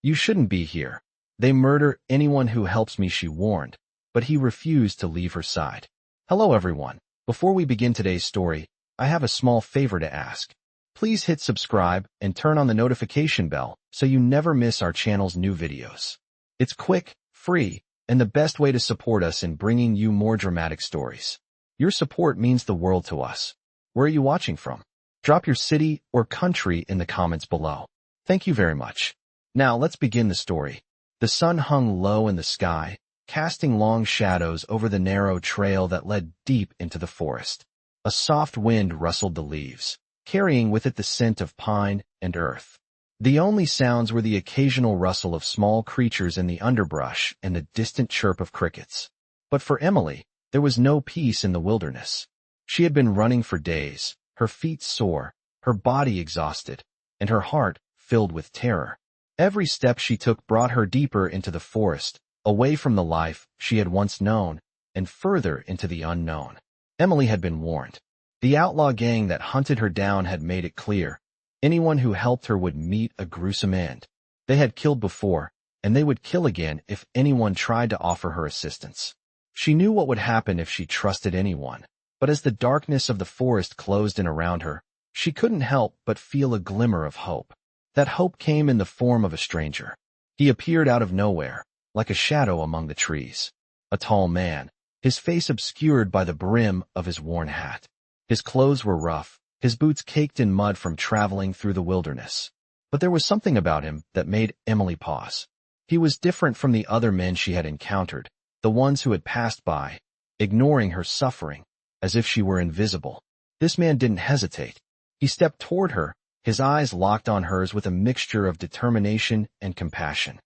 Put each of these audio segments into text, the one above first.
You shouldn't be here. They murder anyone who helps me, she warned, but he refused to leave her side. Hello everyone. Before we begin today's story, I have a small favor to ask. Please hit subscribe and turn on the notification bell so you never miss our channel's new videos. It's quick, free, and the best way to support us in bringing you more dramatic stories. Your support means the world to us. Where are you watching from? Drop your city or country in the comments below. Thank you very much. Now let's begin the story. The sun hung low in the sky, casting long shadows over the narrow trail that led deep into the forest. A soft wind rustled the leaves, carrying with it the scent of pine and earth. The only sounds were the occasional rustle of small creatures in the underbrush and the distant chirp of crickets. But for Emily, there was no peace in the wilderness. She had been running for days, her feet sore, her body exhausted, and her heart filled with terror. Every step she took brought her deeper into the forest, away from the life she had once known, and further into the unknown. Emily had been warned. The outlaw gang that hunted her down had made it clear. Anyone who helped her would meet a gruesome end. They had killed before, and they would kill again if anyone tried to offer her assistance. She knew what would happen if she trusted anyone, but as the darkness of the forest closed in around her, she couldn't help but feel a glimmer of hope. That hope came in the form of a stranger. He appeared out of nowhere, like a shadow among the trees. A tall man, his face obscured by the brim of his worn hat. His clothes were rough, his boots caked in mud from traveling through the wilderness. But there was something about him that made Emily pause. He was different from the other men she had encountered, the ones who had passed by, ignoring her suffering, as if she were invisible. This man didn't hesitate. He stepped toward her, his eyes locked on hers with a mixture of determination and compassion.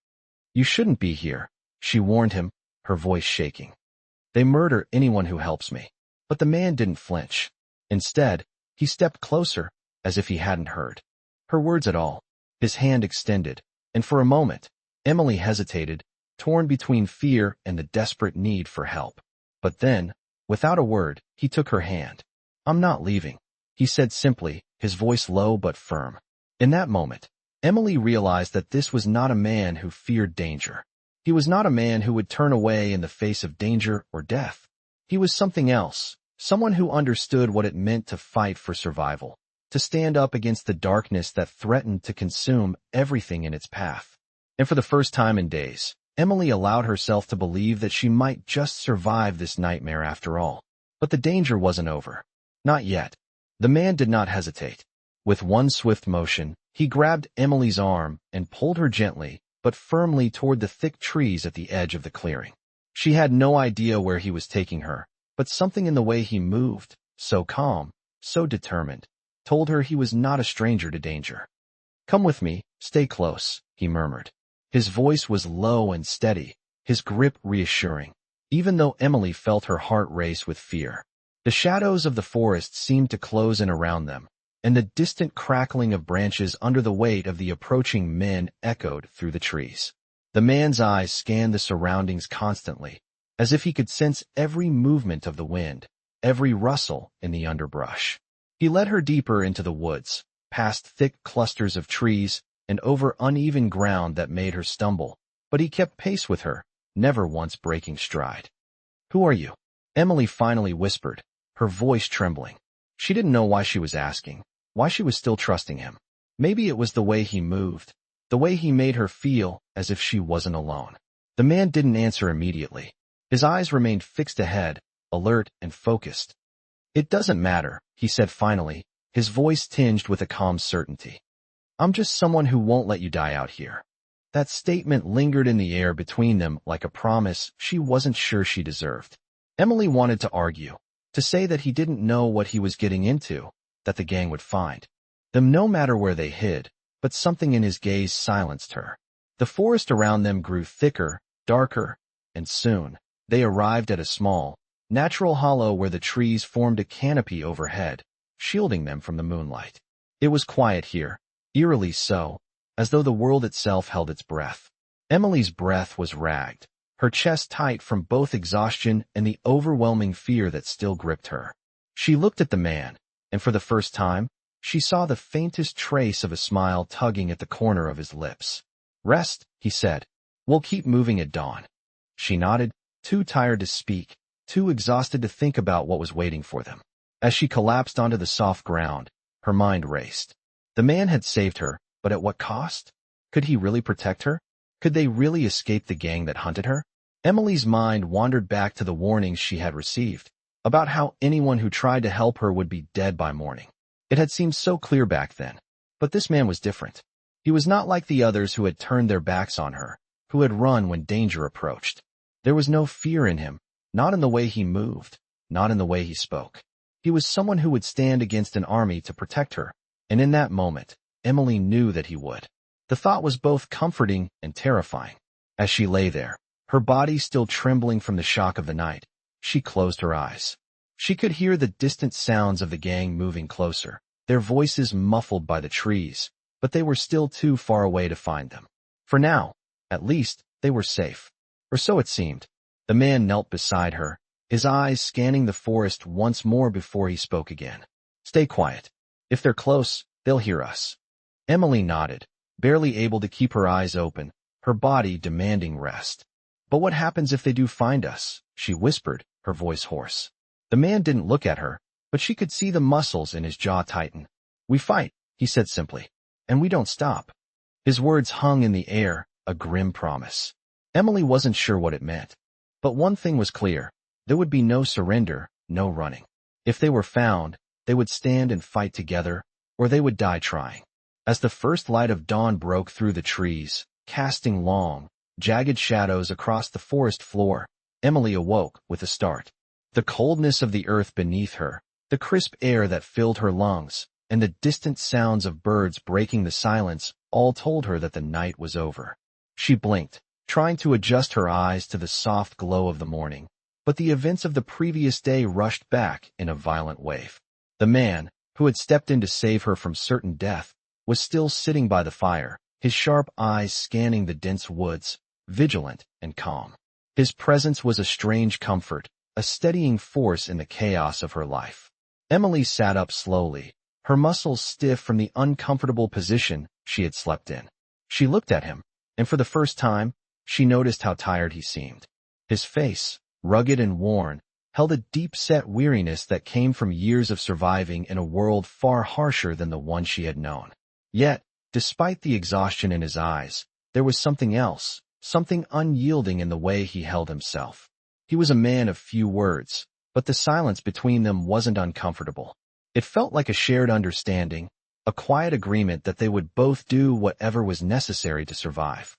You shouldn't be here, she warned him, her voice shaking. They murder anyone who helps me. But the man didn't flinch. Instead, he stepped closer, as if he hadn't heard her words at all. His hand extended, and for a moment, Emily hesitated, torn between fear and the desperate need for help. But then, without a word, he took her hand. I'm not leaving, he said simply, his voice low but firm. In that moment, Emily realized that this was not a man who feared danger. He was not a man who would turn away in the face of danger or death. He was something else, someone who understood what it meant to fight for survival, to stand up against the darkness that threatened to consume everything in its path. And for the first time in days, Emily allowed herself to believe that she might just survive this nightmare after all. But the danger wasn't over. Not yet. The man did not hesitate. With one swift motion, he grabbed Emily's arm and pulled her gently, but firmly toward the thick trees at the edge of the clearing. She had no idea where he was taking her, but something in the way he moved, so calm, so determined, told her he was not a stranger to danger. Come with me, stay close, he murmured. His voice was low and steady, his grip reassuring, even though Emily felt her heart race with fear. The shadows of the forest seemed to close in around them, and the distant crackling of branches under the weight of the approaching men echoed through the trees. The man's eyes scanned the surroundings constantly, as if he could sense every movement of the wind, every rustle in the underbrush. He led her deeper into the woods, past thick clusters of trees, and over uneven ground that made her stumble, but he kept pace with her, never once breaking stride. Who are you? Emily finally whispered, her voice trembling. She didn't know why she was asking, why she was still trusting him. Maybe it was the way he moved, the way he made her feel as if she wasn't alone. The man didn't answer immediately. His eyes remained fixed ahead, alert and focused. It doesn't matter, he said finally, his voice tinged with a calm certainty. I'm just someone who won't let you die out here. That statement lingered in the air between them like a promise she wasn't sure she deserved. Emily wanted to argue, to say that he didn't know what he was getting into, that the gang would find them no matter where they hid, but something in his gaze silenced her. The forest around them grew thicker, darker, and soon, they arrived at a small, natural hollow where the trees formed a canopy overhead, shielding them from the moonlight. It was quiet here, eerily so, as though the world itself held its breath. Emily's breath was ragged, her chest tight from both exhaustion and the overwhelming fear that still gripped her. She looked at the man, and for the first time, she saw the faintest trace of a smile tugging at the corner of his lips. Rest, he said. We'll keep moving at dawn. She nodded, too tired to speak, too exhausted to think about what was waiting for them. As she collapsed onto the soft ground, her mind raced. The man had saved her, but at what cost? Could he really protect her? Could they really escape the gang that hunted her? Emily's mind wandered back to the warnings she had received, about how anyone who tried to help her would be dead by morning. It had seemed so clear back then. But this man was different. He was not like the others who had turned their backs on her, who had run when danger approached. There was no fear in him, not in the way he moved, not in the way he spoke. He was someone who would stand against an army to protect her, and in that moment, Emily knew that he would. The thought was both comforting and terrifying. As she lay there, her body still trembling from the shock of the night, she closed her eyes. She could hear the distant sounds of the gang moving closer, their voices muffled by the trees, but they were still too far away to find them. For now, at least, they were safe. Or so it seemed. The man knelt beside her, his eyes scanning the forest once more before he spoke again. Stay quiet. If they're close, they'll hear us. Emily nodded, barely able to keep her eyes open, her body demanding rest. But what happens if they do find us? She whispered, her voice hoarse. The man didn't look at her, but she could see the muscles in his jaw tighten. We fight, he said simply. And we don't stop. His words hung in the air, a grim promise. Emily wasn't sure what it meant. But one thing was clear. There would be no surrender, no running. If they were found, they would stand and fight together, or they would die trying. As the first light of dawn broke through the trees, casting long, jagged shadows across the forest floor, Emily awoke with a start. The coldness of the earth beneath her, the crisp air that filled her lungs, and the distant sounds of birds breaking the silence all told her that the night was over. She blinked, trying to adjust her eyes to the soft glow of the morning, but the events of the previous day rushed back in a violent wave. The man, who had stepped in to save her from certain death, was still sitting by the fire, his sharp eyes scanning the dense woods, vigilant and calm. His presence was a strange comfort, a steadying force in the chaos of her life. Emily sat up slowly, her muscles stiff from the uncomfortable position she had slept in. She looked at him, and for the first time, she noticed how tired he seemed. His face, rugged and worn, held a deep-set weariness that came from years of surviving in a world far harsher than the one she had known. Yet, despite the exhaustion in his eyes, there was something else, something unyielding in the way he held himself. He was a man of few words, but the silence between them wasn't uncomfortable. It felt like a shared understanding, a quiet agreement that they would both do whatever was necessary to survive.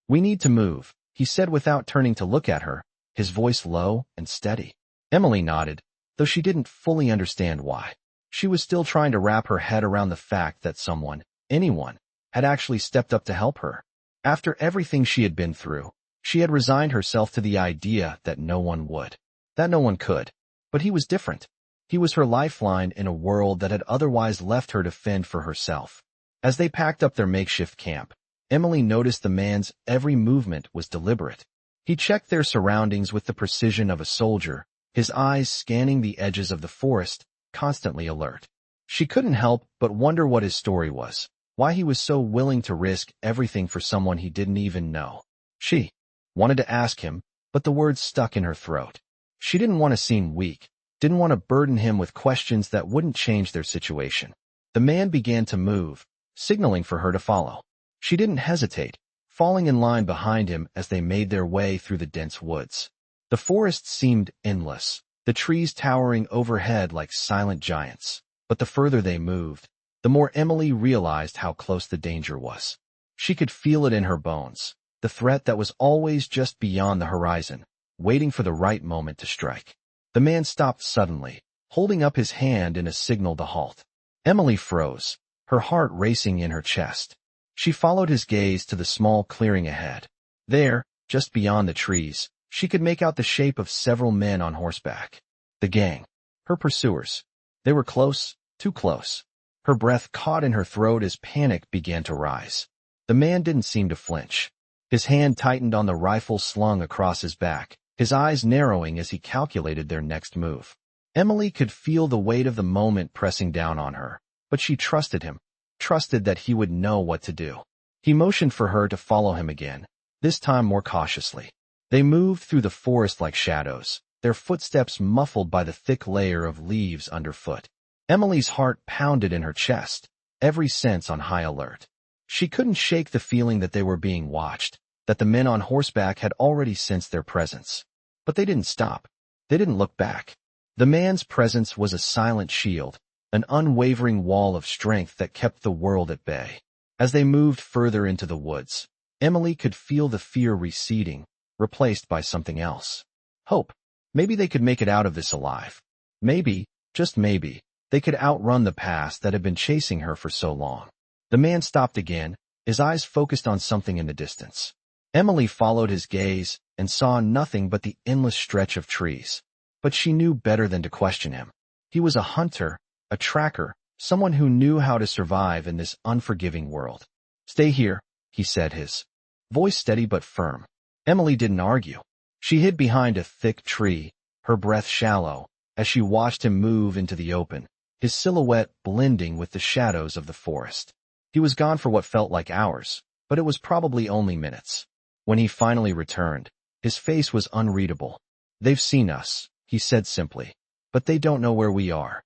We need to move, he said without turning to look at her, his voice low and steady. Emily nodded, though she didn't fully understand why. She was still trying to wrap her head around the fact that someone, anyone, had actually stepped up to help her. After everything she had been through, she had resigned herself to the idea that no one would, that no one could. But he was different. He was her lifeline in a world that had otherwise left her to fend for herself. As they packed up their makeshift camp, Emily noticed the man's every movement was deliberate. He checked their surroundings with the precision of a soldier, his eyes scanning the edges of the forest, constantly alert. She couldn't help but wonder what his story was, why he was so willing to risk everything for someone he didn't even know. She wanted to ask him, but the words stuck in her throat. She didn't want to seem weak, didn't want to burden him with questions that wouldn't change their situation. The man began to move, signaling for her to follow. She didn't hesitate, falling in line behind him as they made their way through the dense woods. The forest seemed endless, the trees towering overhead like silent giants. But the further they moved, the more Emily realized how close the danger was. She could feel it in her bones, the threat that was always just beyond the horizon, waiting for the right moment to strike. The man stopped suddenly, holding up his hand in a signal to halt. Emily froze, her heart racing in her chest. She followed his gaze to the small clearing ahead. There, just beyond the trees, she could make out the shape of several men on horseback. The gang. Her pursuers. They were close, too close. Her breath caught in her throat as panic began to rise. The man didn't seem to flinch. His hand tightened on the rifle slung across his back, his eyes narrowing as he calculated their next move. Emily could feel the weight of the moment pressing down on her, but she trusted him, trusted that he would know what to do. He motioned for her to follow him again, this time more cautiously. They moved through the forest like shadows, their footsteps muffled by the thick layer of leaves underfoot. Emily's heart pounded in her chest, every sense on high alert. She couldn't shake the feeling that they were being watched, that the men on horseback had already sensed their presence. But they didn't stop. They didn't look back. The man's presence was a silent shield, an unwavering wall of strength that kept the world at bay. As they moved further into the woods, Emily could feel the fear receding, replaced by something else. Hope. Maybe they could make it out of this alive. Maybe, just maybe, they could outrun the past that had been chasing her for so long. The man stopped again, his eyes focused on something in the distance. Emily followed his gaze and saw nothing but the endless stretch of trees. But she knew better than to question him. He was a hunter, a tracker, someone who knew how to survive in this unforgiving world. "Stay here," he said, his voice steady but firm. Emily didn't argue. She hid behind a thick tree, her breath shallow, as she watched him move into the open, his silhouette blending with the shadows of the forest. He was gone for what felt like hours, but it was probably only minutes. When he finally returned, his face was unreadable. "They've seen us," he said simply, "but they don't know where we are."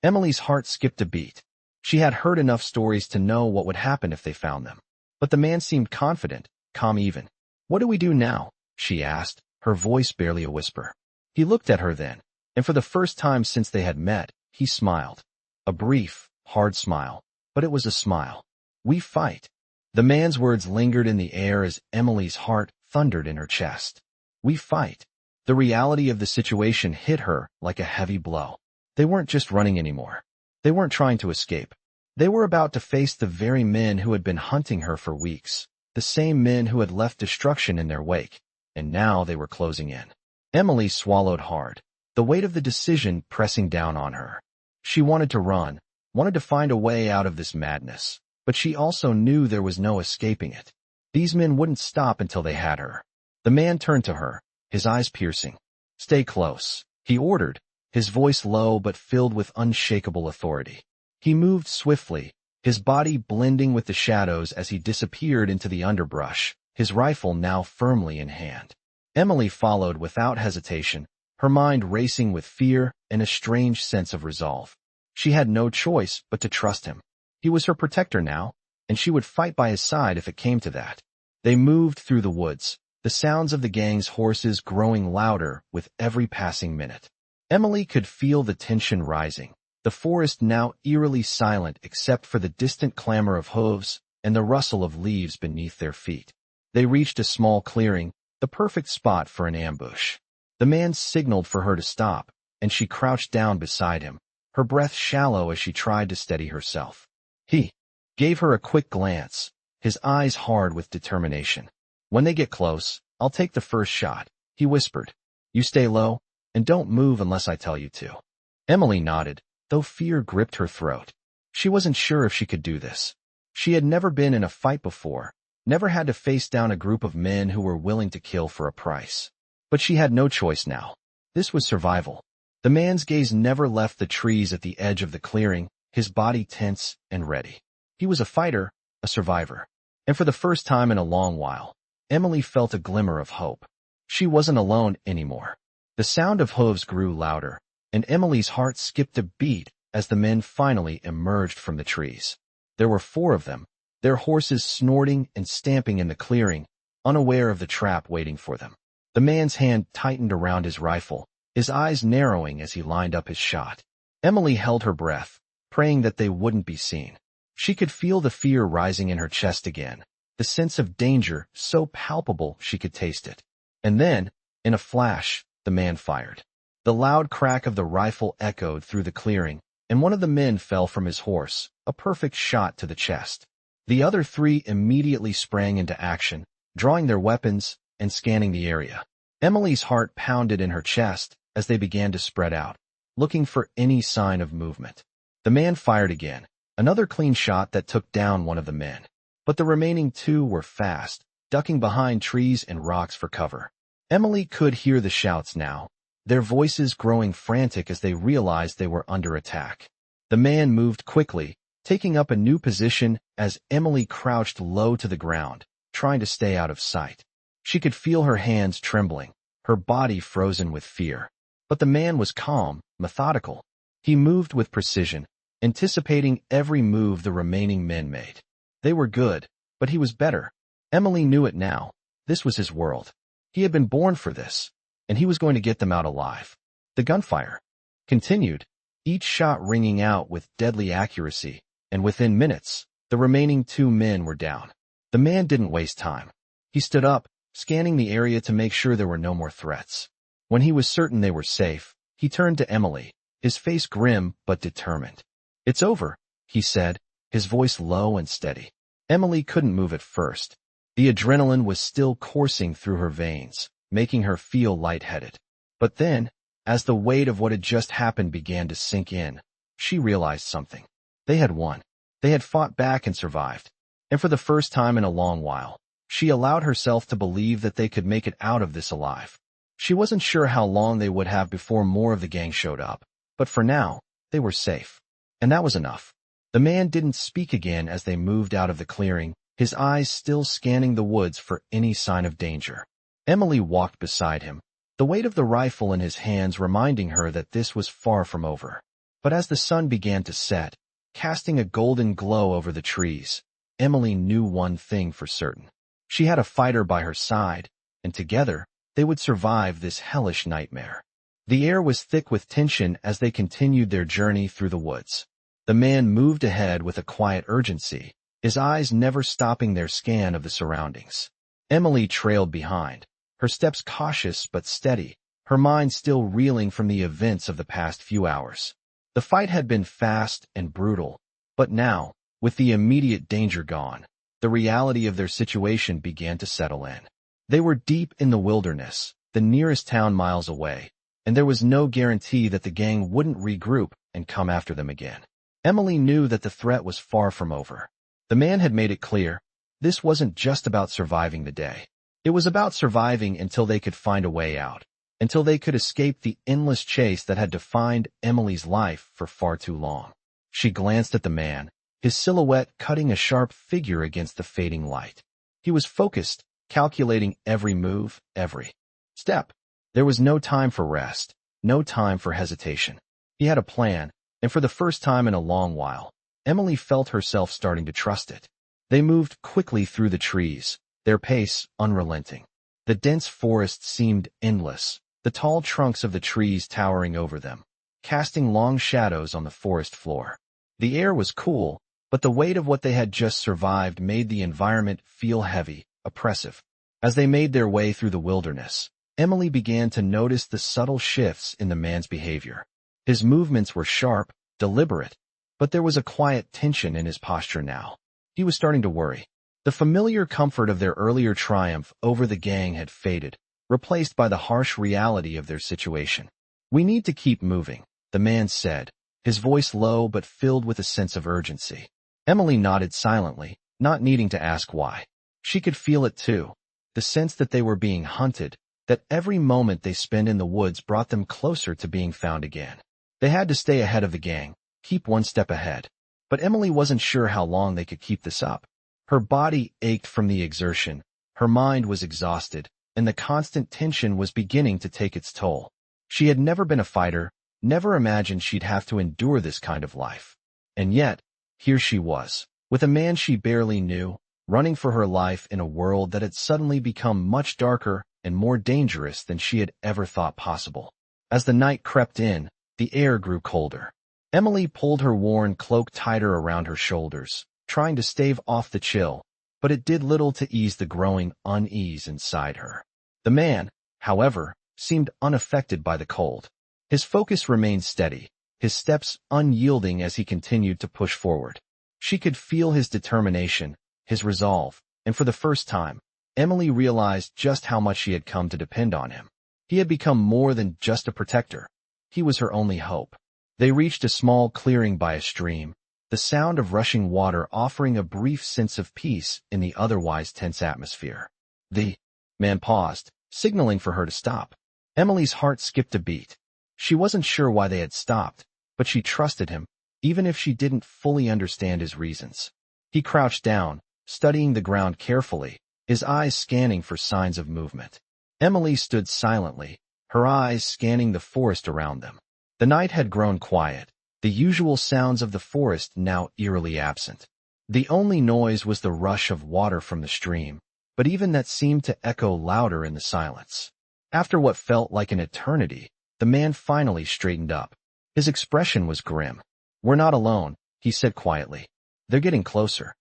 Emily's heart skipped a beat. She had heard enough stories to know what would happen if they found them. But the man seemed confident, calm even. "What do we do now?" she asked, her voice barely a whisper. He looked at her then, and for the first time since they had met, he smiled. A brief, hard smile, but it was a smile. "We fight." The man's words lingered in the air as Emily's heart thundered in her chest. "We fight." The reality of the situation hit her like a heavy blow. They weren't just running anymore. They weren't trying to escape. They were about to face the very men who had been hunting her for weeks, the same men who had left destruction in their wake, and now they were closing in. Emily swallowed hard, the weight of the decision pressing down on her. She wanted to run, wanted to find a way out of this madness, but she also knew there was no escaping it. These men wouldn't stop until they had her. The man turned to her, his eyes piercing. "Stay close," he ordered, his voice low but filled with unshakable authority. He moved swiftly, his body blending with the shadows as he disappeared into the underbrush, his rifle now firmly in hand. Emily followed without hesitation, her mind racing with fear and a strange sense of resolve. She had no choice but to trust him. He was her protector now, and she would fight by his side if it came to that. They moved through the woods, the sounds of the gang's horses growing louder with every passing minute. Emily could feel the tension rising, the forest now eerily silent except for the distant clamor of hooves and the rustle of leaves beneath their feet. They reached a small clearing, the perfect spot for an ambush. The man signaled for her to stop, and she crouched down beside him, her breath shallow as she tried to steady herself. He gave her a quick glance, his eyes hard with determination. "When they get close, I'll take the first shot," he whispered. "You stay low, and don't move unless I tell you to." Emily nodded, though fear gripped her throat. She wasn't sure if she could do this. She had never been in a fight before, never had to face down a group of men who were willing to kill for a price. But she had no choice now. This was survival. The man's gaze never left the trees at the edge of the clearing, his body tense and ready. He was a fighter, a survivor. And for the first time in a long while, Emily felt a glimmer of hope. She wasn't alone anymore. The sound of hooves grew louder, and Emily's heart skipped a beat as the men finally emerged from the trees. There were 4 of them, their horses snorting and stamping in the clearing, unaware of the trap waiting for them. The man's hand tightened around his rifle, his eyes narrowing as he lined up his shot. Emily held her breath, praying that they wouldn't be seen. She could feel the fear rising in her chest again, the sense of danger so palpable she could taste it. And then, in a flash, the man fired. The loud crack of the rifle echoed through the clearing, and one of the men fell from his horse, a perfect shot to the chest. The other 3 immediately sprang into action, drawing their weapons and scanning the area. Emily's heart pounded in her chest as they began to spread out, looking for any sign of movement. The man fired again, another clean shot that took down one of the men. But the remaining 2 were fast, ducking behind trees and rocks for cover. Emily could hear the shouts now, their voices growing frantic as they realized they were under attack. The man moved quickly, taking up a new position as Emily crouched low to the ground, trying to stay out of sight. She could feel her hands trembling, her body frozen with fear. But the man was calm, methodical. He moved with precision, anticipating every move the remaining men made. They were good, but he was better. Emily knew it now. This was his world. He had been born for this, and he was going to get them out alive. The gunfire continued, each shot ringing out with deadly accuracy, and within minutes, the remaining 2 men were down. The man didn't waste time. He stood up, scanning the area to make sure there were no more threats. When he was certain they were safe, he turned to Emily, his face grim but determined. "It's over," he said, his voice low and steady. Emily couldn't move at first. The adrenaline was still coursing through her veins, making her feel lightheaded. But then, as the weight of what had just happened began to sink in, she realized something. They had won. They had fought back and survived. And for the first time in a long while, she allowed herself to believe that they could make it out of this alive. She wasn't sure how long they would have before more of the gang showed up, but for now, they were safe. And that was enough. The man didn't speak again as they moved out of the clearing, his eyes still scanning the woods for any sign of danger. Emily walked beside him, the weight of the rifle in his hands reminding her that this was far from over. But as the sun began to set, casting a golden glow over the trees, Emily knew one thing for certain. She had a fighter by her side, and together, they would survive this hellish nightmare. The air was thick with tension as they continued their journey through the woods. The man moved ahead with a quiet urgency, his eyes never stopping their scan of the surroundings. Emily trailed behind, her steps cautious but steady, her mind still reeling from the events of the past few hours. The fight had been fast and brutal, but now, with the immediate danger gone, the reality of their situation began to settle in. They were deep in the wilderness, the nearest town miles away, and there was no guarantee that the gang wouldn't regroup and come after them again. Emily knew that the threat was far from over. The man had made it clear, this wasn't just about surviving the day. It was about surviving until they could find a way out, until they could escape the endless chase that had defined Emily's life for far too long. She glanced at the man, his silhouette cutting a sharp figure against the fading light. He was focused, calculating every move, every step. There was no time for rest, no time for hesitation. He had a plan, and for the first time in a long while, Emily felt herself starting to trust it. They moved quickly through the trees, their pace unrelenting. The dense forest seemed endless, the tall trunks of the trees towering over them, casting long shadows on the forest floor. The air was cool, but the weight of what they had just survived made the environment feel heavy, oppressive. As they made their way through the wilderness, Emily began to notice the subtle shifts in the man's behavior. His movements were sharp, deliberate, but there was a quiet tension in his posture now. He was starting to worry. The familiar comfort of their earlier triumph over the gang had faded, replaced by the harsh reality of their situation. "We need to keep moving," the man said, his voice low but filled with a sense of urgency. Emily nodded silently, not needing to ask why. She could feel it too, the sense that they were being hunted, that every moment they spent in the woods brought them closer to being found again. They had to stay ahead of the gang, keep one step ahead. But Emily wasn't sure how long they could keep this up. Her body ached from the exertion, her mind was exhausted, and the constant tension was beginning to take its toll. She had never been a fighter, never imagined she'd have to endure this kind of life. And yet, here she was, with a man she barely knew, running for her life in a world that had suddenly become much darker and more dangerous than she had ever thought possible. As the night crept in, the air grew colder. Emily pulled her worn cloak tighter around her shoulders, trying to stave off the chill, but it did little to ease the growing unease inside her. The man, however, seemed unaffected by the cold. His focus remained steady, his steps unyielding as he continued to push forward. She could feel his determination, his resolve, and for the first time, Emily realized just how much she had come to depend on him. He had become more than just a protector. He was her only hope. They reached a small clearing by a stream, the sound of rushing water offering a brief sense of peace in the otherwise tense atmosphere. The man paused, signaling for her to stop. Emily's heart skipped a beat. She wasn't sure why they had stopped, but she trusted him, even if she didn't fully understand his reasons. He crouched down, studying the ground carefully, his eyes scanning for signs of movement. Emily stood silently, her eyes scanning the forest around them. The night had grown quiet, the usual sounds of the forest now eerily absent. The only noise was the rush of water from the stream, but even that seemed to echo louder in the silence. After what felt like an eternity, the man finally straightened up. His expression was grim. "We're not alone," he said quietly. "They're getting closer."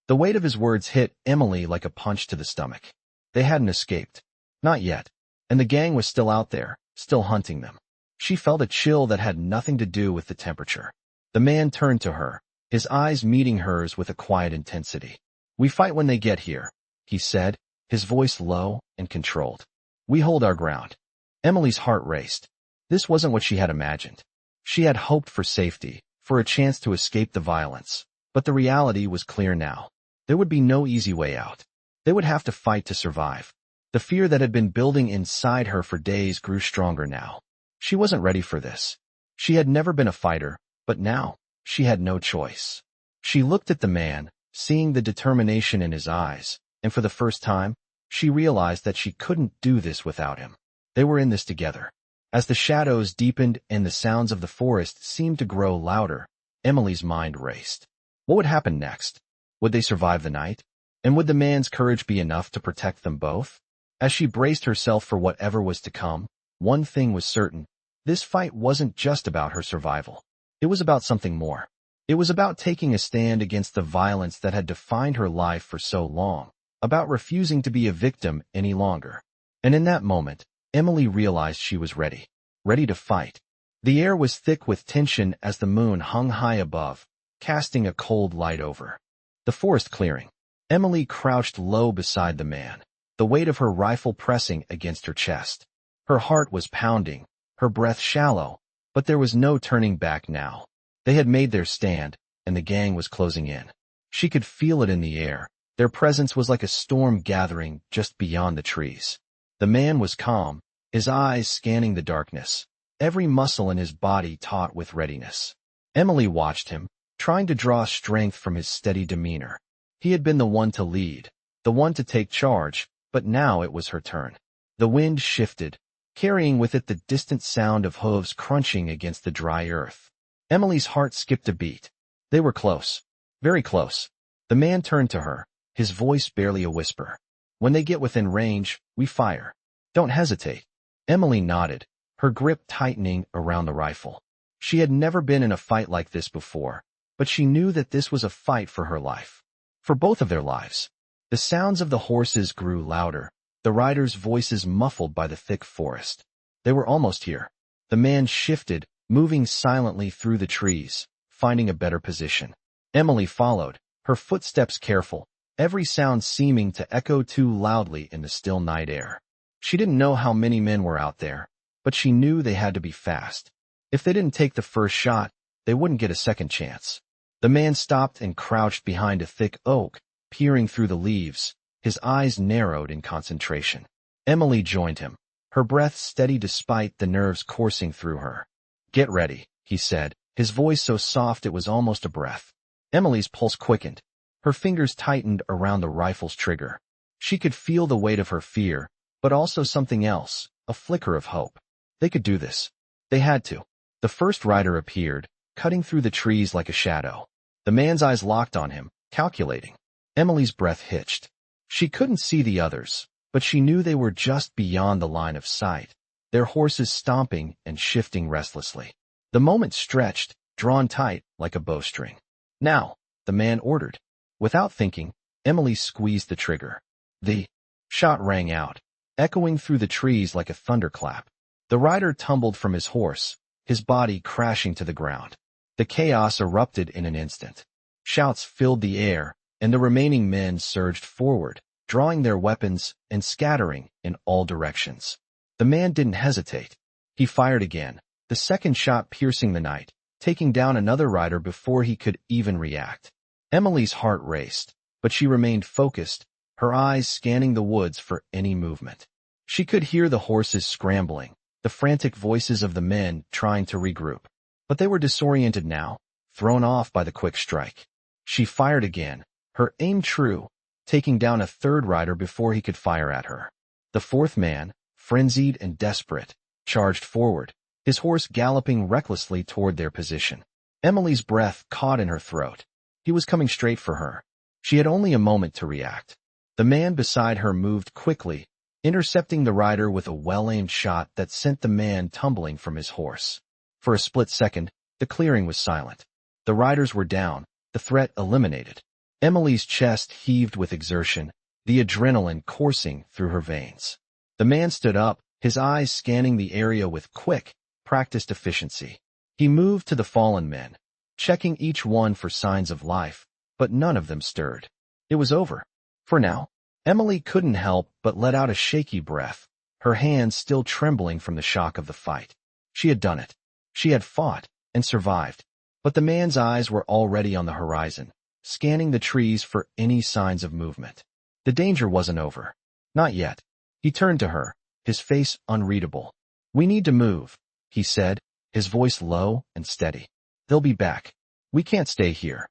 The weight of his words hit Emily like a punch to the stomach. They hadn't escaped. Not yet. And the gang was still out there, still hunting them. She felt a chill that had nothing to do with the temperature. The man turned to her, his eyes meeting hers with a quiet intensity. "We fight when they get here," he said, his voice low and controlled. "We hold our ground." Emily's heart raced. This wasn't what she had imagined. She had hoped for safety, for a chance to escape the violence. But the reality was clear now. There would be no easy way out. They would have to fight to survive. The fear that had been building inside her for days grew stronger now. She wasn't ready for this. She had never been a fighter, but now, she had no choice. She looked at the man, seeing the determination in his eyes, and for the first time, she realized that she couldn't do this without him. They were in this together. As the shadows deepened and the sounds of the forest seemed to grow louder, Emily's mind raced. What would happen next? Would they survive the night? And would the man's courage be enough to protect them both? As she braced herself for whatever was to come, one thing was certain. This fight wasn't just about her survival. It was about something more. It was about taking a stand against the violence that had defined her life for so long, about refusing to be a victim any longer. And in that moment, Emily realized she was ready. Ready to fight. The air was thick with tension as the moon hung high above, casting a cold light over the forest clearing. Emily crouched low beside the man, the weight of her rifle pressing against her chest. Her heart was pounding, her breath shallow, but there was no turning back now. They had made their stand, and the gang was closing in. She could feel it in the air. Their presence was like a storm gathering just beyond the trees. The man was calm, his eyes scanning the darkness, every muscle in his body taut with readiness. Emily watched him, trying to draw strength from his steady demeanor. He had been the one to lead, the one to take charge, but now it was her turn. The wind shifted, carrying with it the distant sound of hooves crunching against the dry earth. Emily's heart skipped a beat. They were close. Very close. The man turned to her, his voice barely a whisper. "When they get within range, we fire. Don't hesitate." Emily nodded, her grip tightening around the rifle. She had never been in a fight like this before, but she knew that this was a fight for her life. For both of their lives. The sounds of the horses grew louder, the riders' voices muffled by the thick forest. They were almost here. The man shifted, moving silently through the trees, finding a better position. Emily followed, her footsteps careful, every sound seeming to echo too loudly in the still night air. She didn't know how many men were out there, but she knew they had to be fast. If they didn't take the first shot, they wouldn't get a second chance. The man stopped and crouched behind a thick oak, peering through the leaves, his eyes narrowed in concentration. Emily joined him, her breath steady despite the nerves coursing through her. "Get ready," he said, his voice so soft it was almost a breath. Emily's pulse quickened. Her fingers tightened around the rifle's trigger. She could feel the weight of her fear, but also something else, a flicker of hope. They could do this. They had to. The first rider appeared, cutting through the trees like a shadow. The man's eyes locked on him, calculating. Emily's breath hitched. She couldn't see the others, but she knew they were just beyond the line of sight, their horses stomping and shifting restlessly. The moment stretched, drawn tight like a bowstring. "Now," the man ordered. Without thinking, Emily squeezed the trigger. The shot rang out, echoing through the trees like a thunderclap. The rider tumbled from his horse, his body crashing to the ground. The chaos erupted in an instant. Shouts filled the air, and the remaining men surged forward, drawing their weapons and scattering in all directions. The man didn't hesitate. He fired again, the second shot piercing the night, taking down another rider before he could even react. Emily's heart raced, but she remained focused, her eyes scanning the woods for any movement. She could hear the horses scrambling, the frantic voices of the men trying to regroup. But they were disoriented now, thrown off by the quick strike. She fired again, her aim true, taking down a third rider before he could fire at her. The fourth man, frenzied and desperate, charged forward, his horse galloping recklessly toward their position. Emily's breath caught in her throat. He was coming straight for her. She had only a moment to react. The man beside her moved quickly, intercepting the rider with a well-aimed shot that sent the man tumbling from his horse. For a split second, the clearing was silent. The riders were down, the threat eliminated. Emily's chest heaved with exertion, the adrenaline coursing through her veins. The man stood up, his eyes scanning the area with quick, practiced efficiency. He moved to the fallen men, checking each one for signs of life, but none of them stirred. It was over. For now. Emily couldn't help but let out a shaky breath, her hands still trembling from the shock of the fight. She had done it. She had fought and survived. But the man's eyes were already on the horizon, scanning the trees for any signs of movement. The danger wasn't over. Not yet. He turned to her, his face unreadable. "We need to move," he said, his voice low and steady. "They'll be back. We can't stay here."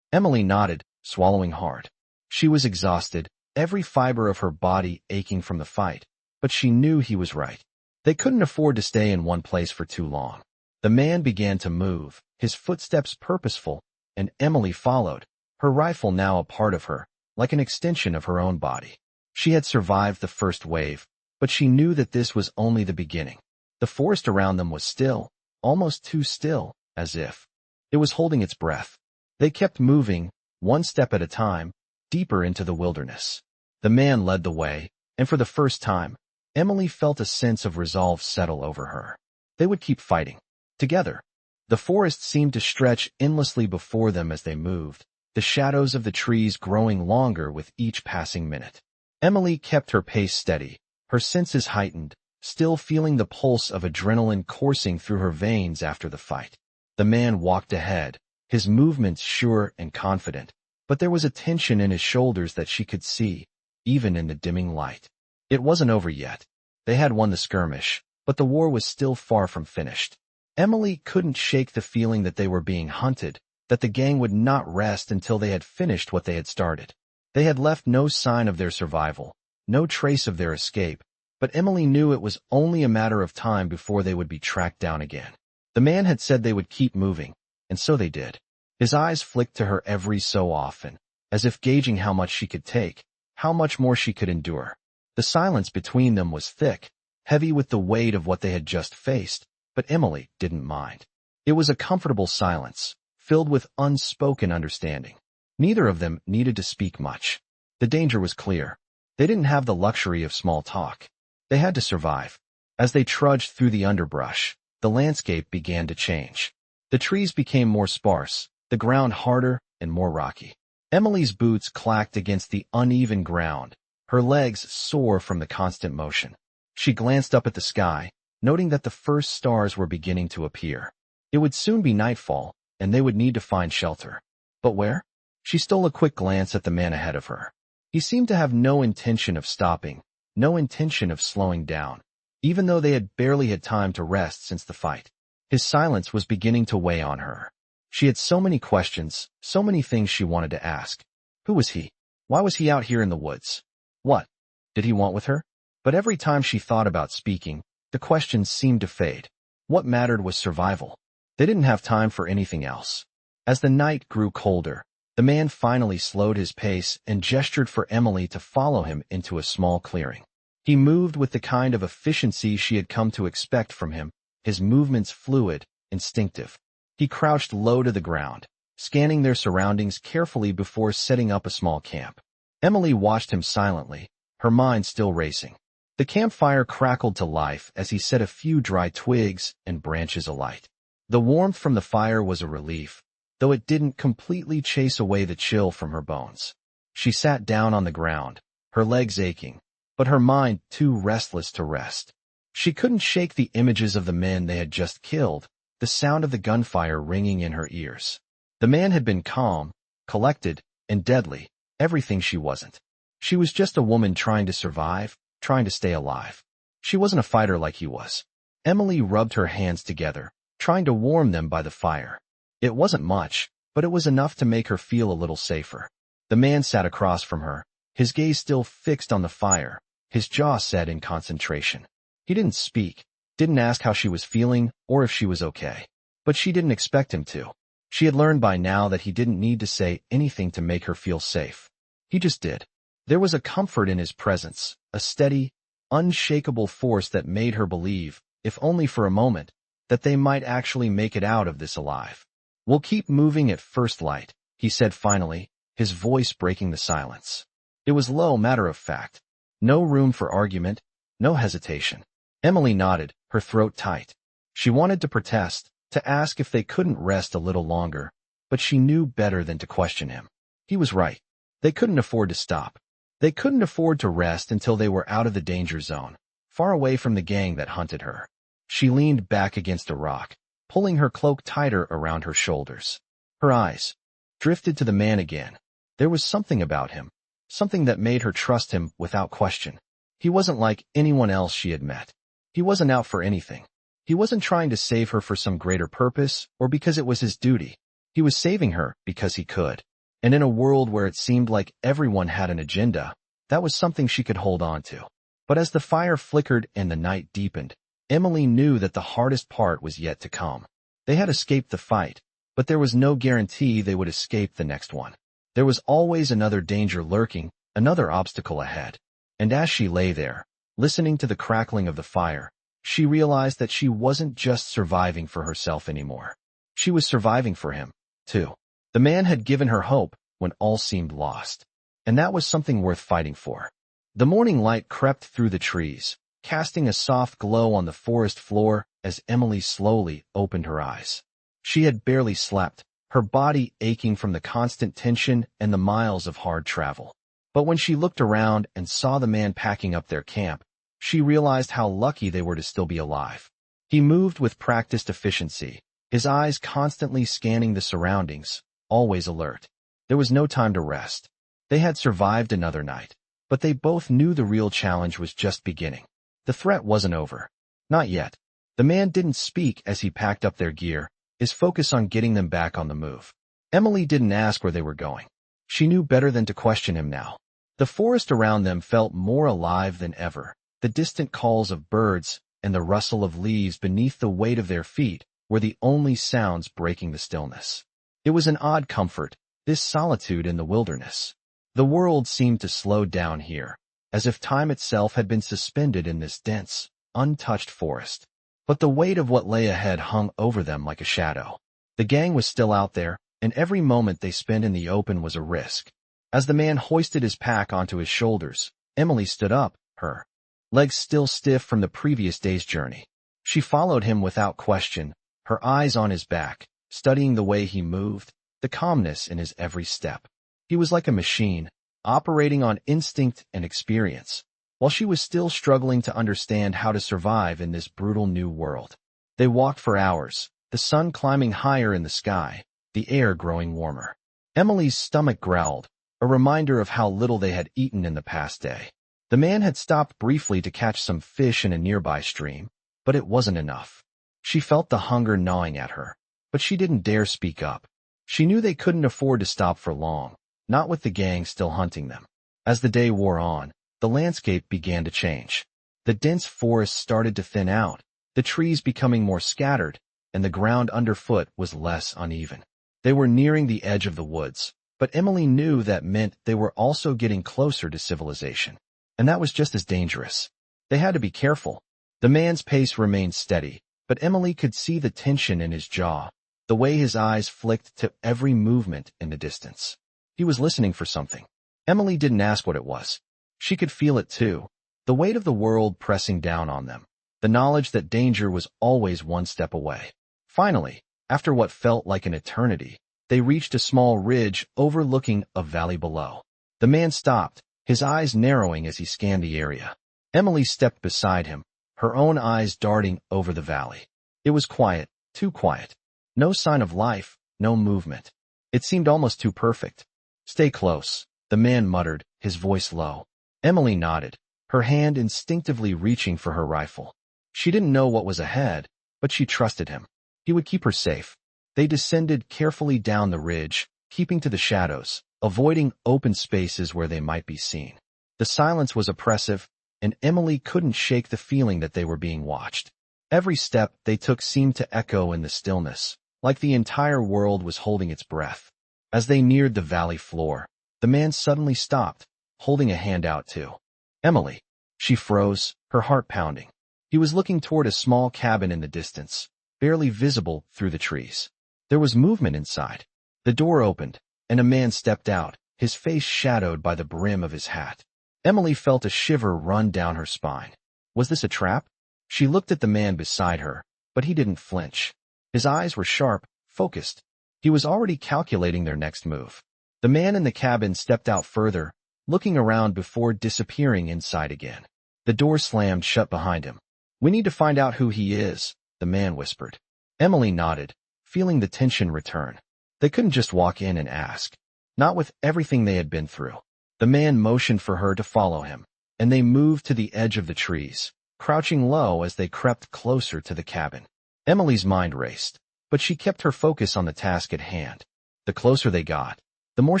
Emily nodded, swallowing hard. She was exhausted, every fiber of her body aching from the fight, but she knew he was right. They couldn't afford to stay in one place for too long. The man began to move, his footsteps purposeful, and Emily followed, her rifle now a part of her, like an extension of her own body. She had survived the first wave, but she knew that this was only the beginning. The forest around them was still, almost too still, as if it was holding its breath. They kept moving, one step at a time, deeper into the wilderness. The man led the way, and for the first time, Emily felt a sense of resolve settle over her. They would keep fighting. Together. The forest seemed to stretch endlessly before them as they moved, the shadows of the trees growing longer with each passing minute. Emily kept her pace steady, her senses heightened, still feeling the pulse of adrenaline coursing through her veins after the fight. The man walked ahead, his movements sure and confident, but there was a tension in his shoulders that she could see, even in the dimming light. It wasn't over yet. They had won the skirmish, but the war was still far from finished. Emily couldn't shake the feeling that they were being hunted, that the gang would not rest until they had finished what they had started. They had left no sign of their survival, no trace of their escape, but Emily knew it was only a matter of time before they would be tracked down again. The man had said they would keep moving, and so they did. His eyes flicked to her every so often, as if gauging how much she could take, how much more she could endure. The silence between them was thick, heavy with the weight of what they had just faced, but Emily didn't mind. It was a comfortable silence, filled with unspoken understanding. Neither of them needed to speak much. The danger was clear. They didn't have the luxury of small talk. They had to survive. As they trudged through the underbrush, the landscape began to change. The trees became more sparse, the ground harder and more rocky. Emily's boots clacked against the uneven ground, her legs sore from the constant motion. She glanced up at the sky, noting that the first stars were beginning to appear. It would soon be nightfall, and they would need to find shelter. But where? She stole a quick glance at the man ahead of her. He seemed to have no intention of stopping, no intention of slowing down, even though they had barely had time to rest since the fight. His silence was beginning to weigh on her. She had so many questions, so many things she wanted to ask. Who was he? Why was he out here in the woods? What did he want with her? But every time she thought about speaking, the questions seemed to fade. What mattered was survival. They didn't have time for anything else. As the night grew colder, the man finally slowed his pace and gestured for Emily to follow him into a small clearing. He moved with the kind of efficiency she had come to expect from him, his movements fluid, instinctive. He crouched low to the ground, scanning their surroundings carefully before setting up a small camp. Emily watched him silently, her mind still racing. The campfire crackled to life as he set a few dry twigs and branches alight. The warmth from the fire was a relief, though it didn't completely chase away the chill from her bones. She sat down on the ground, her legs aching, but her mind too restless to rest. She couldn't shake the images of the men they had just killed, the sound of the gunfire ringing in her ears. The man had been calm, collected, and deadly, everything she wasn't. She was just a woman trying to survive, trying to stay alive. She wasn't a fighter like he was. Emily rubbed her hands together, trying to warm them by the fire. It wasn't much, but it was enough to make her feel a little safer. The man sat across from her, his gaze still fixed on the fire, his jaw set in concentration. He didn't speak, didn't ask how she was feeling or if she was okay. But she didn't expect him to. She had learned by now that he didn't need to say anything to make her feel safe. He just did. There was a comfort in his presence, a steady, unshakable force that made her believe, if only for a moment, that they might actually make it out of this alive. "We'll keep moving at first light," he said finally, his voice breaking the silence. It was low, matter of fact. No room for argument, no hesitation. Emily nodded, her throat tight. She wanted to protest, to ask if they couldn't rest a little longer, but she knew better than to question him. He was right. They couldn't afford to stop. They couldn't afford to rest until they were out of the danger zone, far away from the gang that hunted her. She leaned back against a rock, pulling her cloak tighter around her shoulders. Her eyes drifted to the man again. There was something about him, something that made her trust him without question. He wasn't like anyone else she had met. He wasn't out for anything. He wasn't trying to save her for some greater purpose or because it was his duty. He was saving her because he could. And in a world where it seemed like everyone had an agenda, that was something she could hold on to. But as the fire flickered and the night deepened, Emily knew that the hardest part was yet to come. They had escaped the fight, but there was no guarantee they would escape the next one. There was always another danger lurking, another obstacle ahead. And as she lay there, listening to the crackling of the fire, she realized that she wasn't just surviving for herself anymore. She was surviving for him, too. The man had given her hope when all seemed lost. And that was something worth fighting for. The morning light crept through the trees, casting a soft glow on the forest floor as Emily slowly opened her eyes. She had barely slept, her body aching from the constant tension and the miles of hard travel. But when she looked around and saw the man packing up their camp, she realized how lucky they were to still be alive. He moved with practiced efficiency, his eyes constantly scanning the surroundings, always alert. There was no time to rest. They had survived another night, but they both knew the real challenge was just beginning. The threat wasn't over. Not yet. The man didn't speak as he packed up their gear, his focus on getting them back on the move. Emily didn't ask where they were going. She knew better than to question him now. The forest around them felt more alive than ever. The distant calls of birds and the rustle of leaves beneath the weight of their feet were the only sounds breaking the stillness. It was an odd comfort, this solitude in the wilderness. The world seemed to slow down here, as if time itself had been suspended in this dense, untouched forest. But the weight of what lay ahead hung over them like a shadow. The gang was still out there, and every moment they spent in the open was a risk. As the man hoisted his pack onto his shoulders, Emily stood up, her legs still stiff from the previous day's journey. She followed him without question, her eyes on his back, studying the way he moved, the calmness in his every step. He was like a machine, operating on instinct and experience, while she was still struggling to understand how to survive in this brutal new world. They walked for hours, the sun climbing higher in the sky, the air growing warmer. Emily's stomach growled, a reminder of how little they had eaten in the past day. The man had stopped briefly to catch some fish in a nearby stream, but it wasn't enough. She felt the hunger gnawing at her, but she didn't dare speak up. She knew they couldn't afford to stop for long, not with the gang still hunting them. As the day wore on, the landscape began to change. The dense forest started to thin out, the trees becoming more scattered, and the ground underfoot was less uneven. They were nearing the edge of the woods, but Emily knew that meant they were also getting closer to civilization. And that was just as dangerous. They had to be careful. The man's pace remained steady, but Emily could see the tension in his jaw, the way his eyes flicked to every movement in the distance. He was listening for something. Emily didn't ask what it was. She could feel it too, the weight of the world pressing down on them, the knowledge that danger was always one step away. Finally, after what felt like an eternity, they reached a small ridge overlooking a valley below. The man stopped, his eyes narrowing as he scanned the area. Emily stepped beside him, her own eyes darting over the valley. It was quiet, too quiet. No sign of life, no movement. It seemed almost too perfect. "Stay close," the man muttered, his voice low. Emily nodded, her hand instinctively reaching for her rifle. She didn't know what was ahead, but she trusted him. He would keep her safe. They descended carefully down the ridge, keeping to the shadows, avoiding open spaces where they might be seen. The silence was oppressive, and Emily couldn't shake the feeling that they were being watched. Every step they took seemed to echo in the stillness, like the entire world was holding its breath. As they neared the valley floor, the man suddenly stopped, holding a hand out to Emily. She froze, her heart pounding. He was looking toward a small cabin in the distance, barely visible through the trees. There was movement inside. The door opened, and a man stepped out, his face shadowed by the brim of his hat. Emily felt a shiver run down her spine. Was this a trap? She looked at the man beside her, but he didn't flinch. His eyes were sharp, focused. He was already calculating their next move. The man in the cabin stepped out further, looking around before disappearing inside again. The door slammed shut behind him. "We need to find out who he is," the man whispered. Emily nodded, feeling the tension return. They couldn't just walk in and ask. Not with everything they had been through. The man motioned for her to follow him, and they moved to the edge of the trees, crouching low as they crept closer to the cabin. Emily's mind raced, but she kept her focus on the task at hand. The closer they got, the more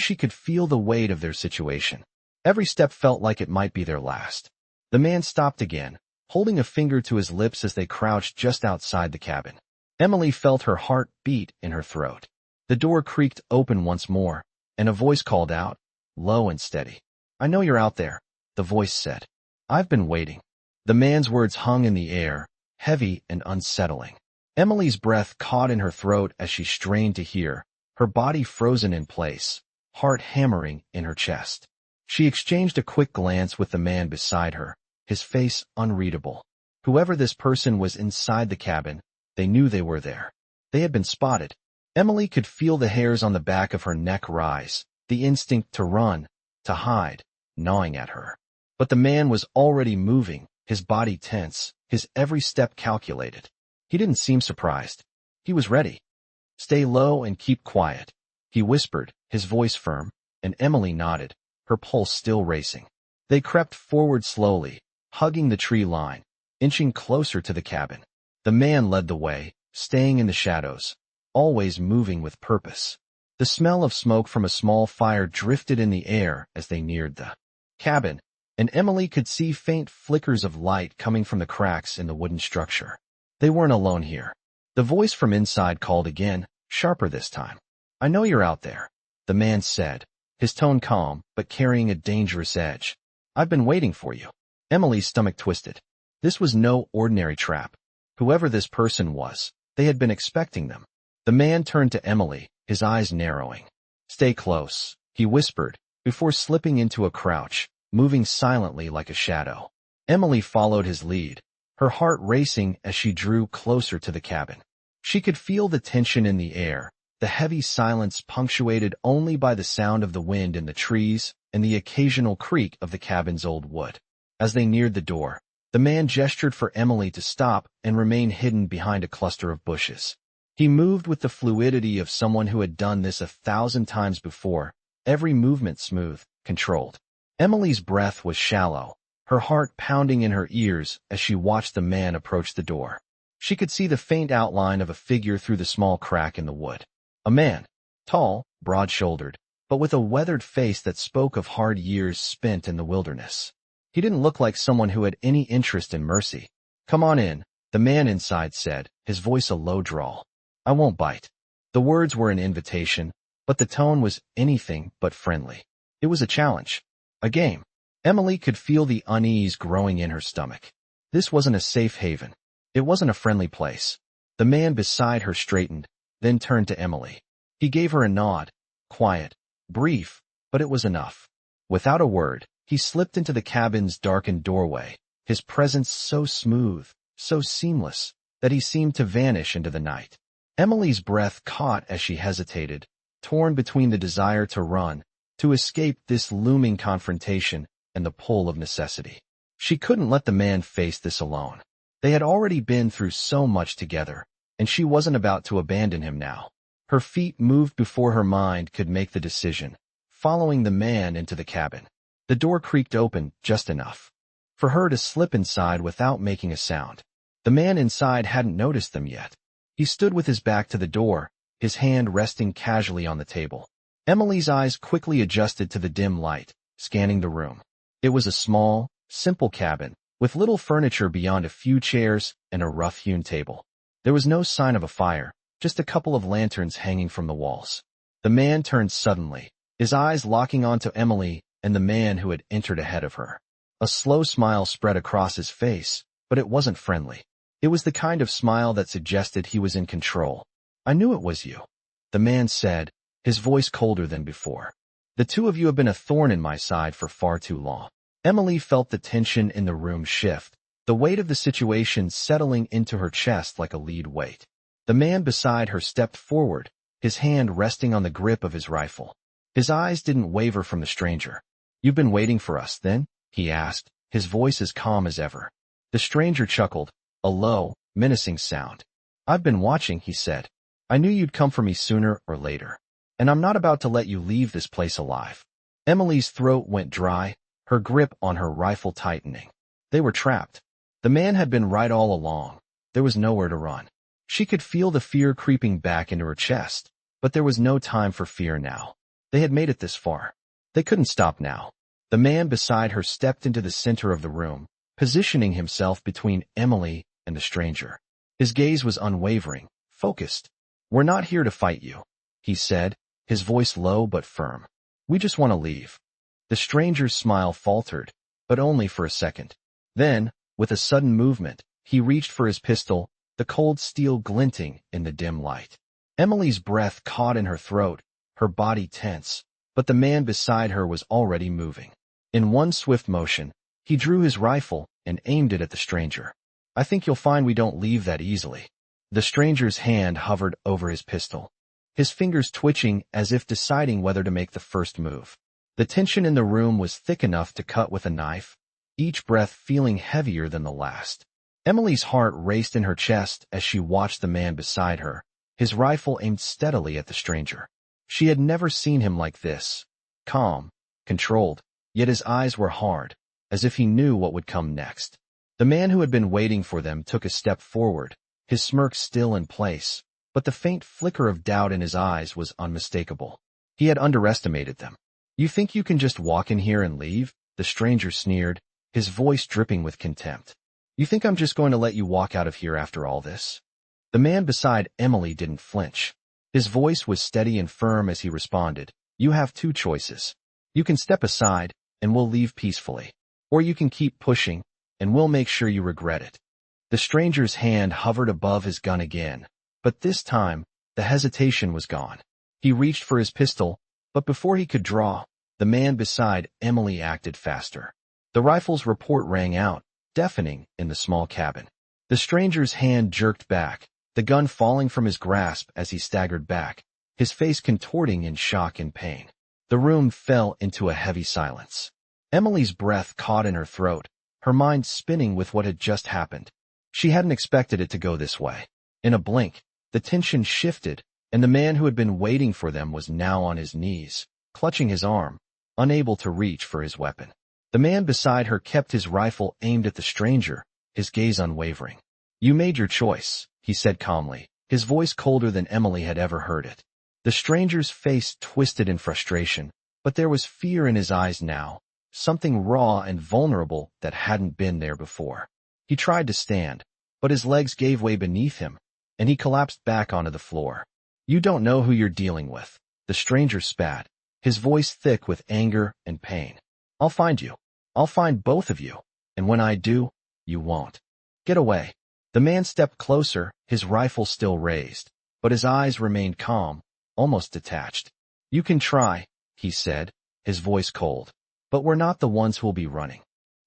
she could feel the weight of their situation. Every step felt like it might be their last. The man stopped again, holding a finger to his lips as they crouched just outside the cabin. Emily felt her heart beat in her throat. The door creaked open once more, and a voice called out, low and steady. "I know you're out there," the voice said. "I've been waiting." The man's words hung in the air, heavy and unsettling. Emily's breath caught in her throat as she strained to hear, her body frozen in place, heart hammering in her chest. She exchanged a quick glance with the man beside her, his face unreadable. Whoever this person was inside the cabin, they knew they were there. They had been spotted. Emily could feel the hairs on the back of her neck rise, the instinct to run, to hide, gnawing at her. But the man was already moving, his body tense, his every step calculated. He didn't seem surprised. He was ready. "Stay low and keep quiet," he whispered, his voice firm, and Emily nodded, her pulse still racing. They crept forward slowly, hugging the tree line, inching closer to the cabin. The man led the way, staying in the shadows, always moving with purpose. The smell of smoke from a small fire drifted in the air as they neared the cabin, and Emily could see faint flickers of light coming from the cracks in the wooden structure. They weren't alone here. The voice from inside called again, sharper this time. "I know you're out there," the man said, his tone calm but carrying a dangerous edge. "I've been waiting for you." Emily's stomach twisted. This was no ordinary trap. Whoever this person was, they had been expecting them. The man turned to Emily, his eyes narrowing. "Stay close," he whispered, before slipping into a crouch, moving silently like a shadow. Emily followed his lead, her heart racing as she drew closer to the cabin. She could feel the tension in the air, the heavy silence punctuated only by the sound of the wind in the trees and the occasional creak of the cabin's old wood. As they neared the door, the man gestured for Emily to stop and remain hidden behind a cluster of bushes. He moved with the fluidity of someone who had done this 1,000 times before, every movement smooth, controlled. Emily's breath was shallow, her heart pounding in her ears as she watched the man approach the door. She could see the faint outline of a figure through the small crack in the wood. A man, tall, broad-shouldered, but with a weathered face that spoke of hard years spent in the wilderness. He didn't look like someone who had any interest in mercy. "Come on in," the man inside said, his voice a low drawl. "I won't bite." The words were an invitation, but the tone was anything but friendly. It was a challenge. A game. Emily could feel the unease growing in her stomach. This wasn't a safe haven. It wasn't a friendly place. The man beside her straightened, then turned to Emily. He gave her a nod, quiet, brief, but it was enough. Without a word, he slipped into the cabin's darkened doorway, his presence so smooth, so seamless, that he seemed to vanish into the night. Emily's breath caught as she hesitated, torn between the desire to run, to escape this looming confrontation, and the pull of necessity. She couldn't let the man face this alone. They had already been through so much together, and she wasn't about to abandon him now. Her feet moved before her mind could make the decision, following the man into the cabin. The door creaked open just enough for her to slip inside without making a sound. The man inside hadn't noticed them yet. He stood with his back to the door, his hand resting casually on the table. Emily's eyes quickly adjusted to the dim light, scanning the room. It was a small, simple cabin, with little furniture beyond a few chairs and a rough-hewn table. There was no sign of a fire, just a couple of lanterns hanging from the walls. The man turned suddenly, his eyes locking onto Emily and the man who had entered ahead of her. A slow smile spread across his face, but it wasn't friendly. It was the kind of smile that suggested he was in control. "I knew it was you," the man said, his voice colder than before. "The two of you have been a thorn in my side for far too long." Emily felt the tension in the room shift, the weight of the situation settling into her chest like a lead weight. The man beside her stepped forward, his hand resting on the grip of his rifle. His eyes didn't waver from the stranger. "You've been waiting for us, then?" he asked, his voice as calm as ever. The stranger chuckled, a low, menacing sound. "I've been watching," he said. "I knew you'd come for me sooner or later. And I'm not about to let you leave this place alive." Emily's throat went dry, her grip on her rifle tightening. They were trapped. The man had been right all along. There was nowhere to run. She could feel the fear creeping back into her chest, but there was no time for fear now. They had made it this far. They couldn't stop now. The man beside her stepped into the center of the room, positioning himself between Emily and the stranger. His gaze was unwavering, focused. "We're not here to fight you," he said, his voice low but firm. "We just want to leave." The stranger's smile faltered, but only for a second. Then, with a sudden movement, he reached for his pistol, the cold steel glinting in the dim light. Emily's breath caught in her throat, her body tense, but the man beside her was already moving. In one swift motion, he drew his rifle and aimed it at the stranger. "I think you'll find we don't leave that easily." The stranger's hand hovered over his pistol, his fingers twitching as if deciding whether to make the first move. The tension in the room was thick enough to cut with a knife, each breath feeling heavier than the last. Emily's heart raced in her chest as she watched the man beside her, his rifle aimed steadily at the stranger. She had never seen him like this, calm, controlled, yet his eyes were hard, as if he knew what would come next. The man who had been waiting for them took a step forward, his smirk still in place, but the faint flicker of doubt in his eyes was unmistakable. He had underestimated them. "You think you can just walk in here and leave?" the stranger sneered, his voice dripping with contempt. "You think I'm just going to let you walk out of here after all this?" The man beside Emily didn't flinch. His voice was steady and firm as he responded, "You have two choices. You can step aside, and we'll leave peacefully. Or you can keep pushing, and we'll make sure you regret it." The stranger's hand hovered above his gun again, but this time, the hesitation was gone. He reached for his pistol, but before he could draw, the man beside Emily acted faster. The rifle's report rang out, deafening in the small cabin. The stranger's hand jerked back, the gun falling from his grasp as he staggered back, his face contorting in shock and pain. The room fell into a heavy silence. Emily's breath caught in her throat, her mind spinning with what had just happened. She hadn't expected it to go this way. In a blink, the tension shifted, and the man who had been waiting for them was now on his knees, clutching his arm, unable to reach for his weapon. The man beside her kept his rifle aimed at the stranger, his gaze unwavering. "You made your choice," he said calmly, his voice colder than Emily had ever heard it. The stranger's face twisted in frustration, but there was fear in his eyes now, something raw and vulnerable that hadn't been there before. He tried to stand, but his legs gave way beneath him, and he collapsed back onto the floor. "You don't know who you're dealing with," the stranger spat, his voice thick with anger and pain. "I'll find you. I'll find both of you, and when I do, you won't. Get away." The man stepped closer, his rifle still raised, but his eyes remained calm, almost detached. "You can try," he said, his voice cold, "but we're not the ones who'll be running."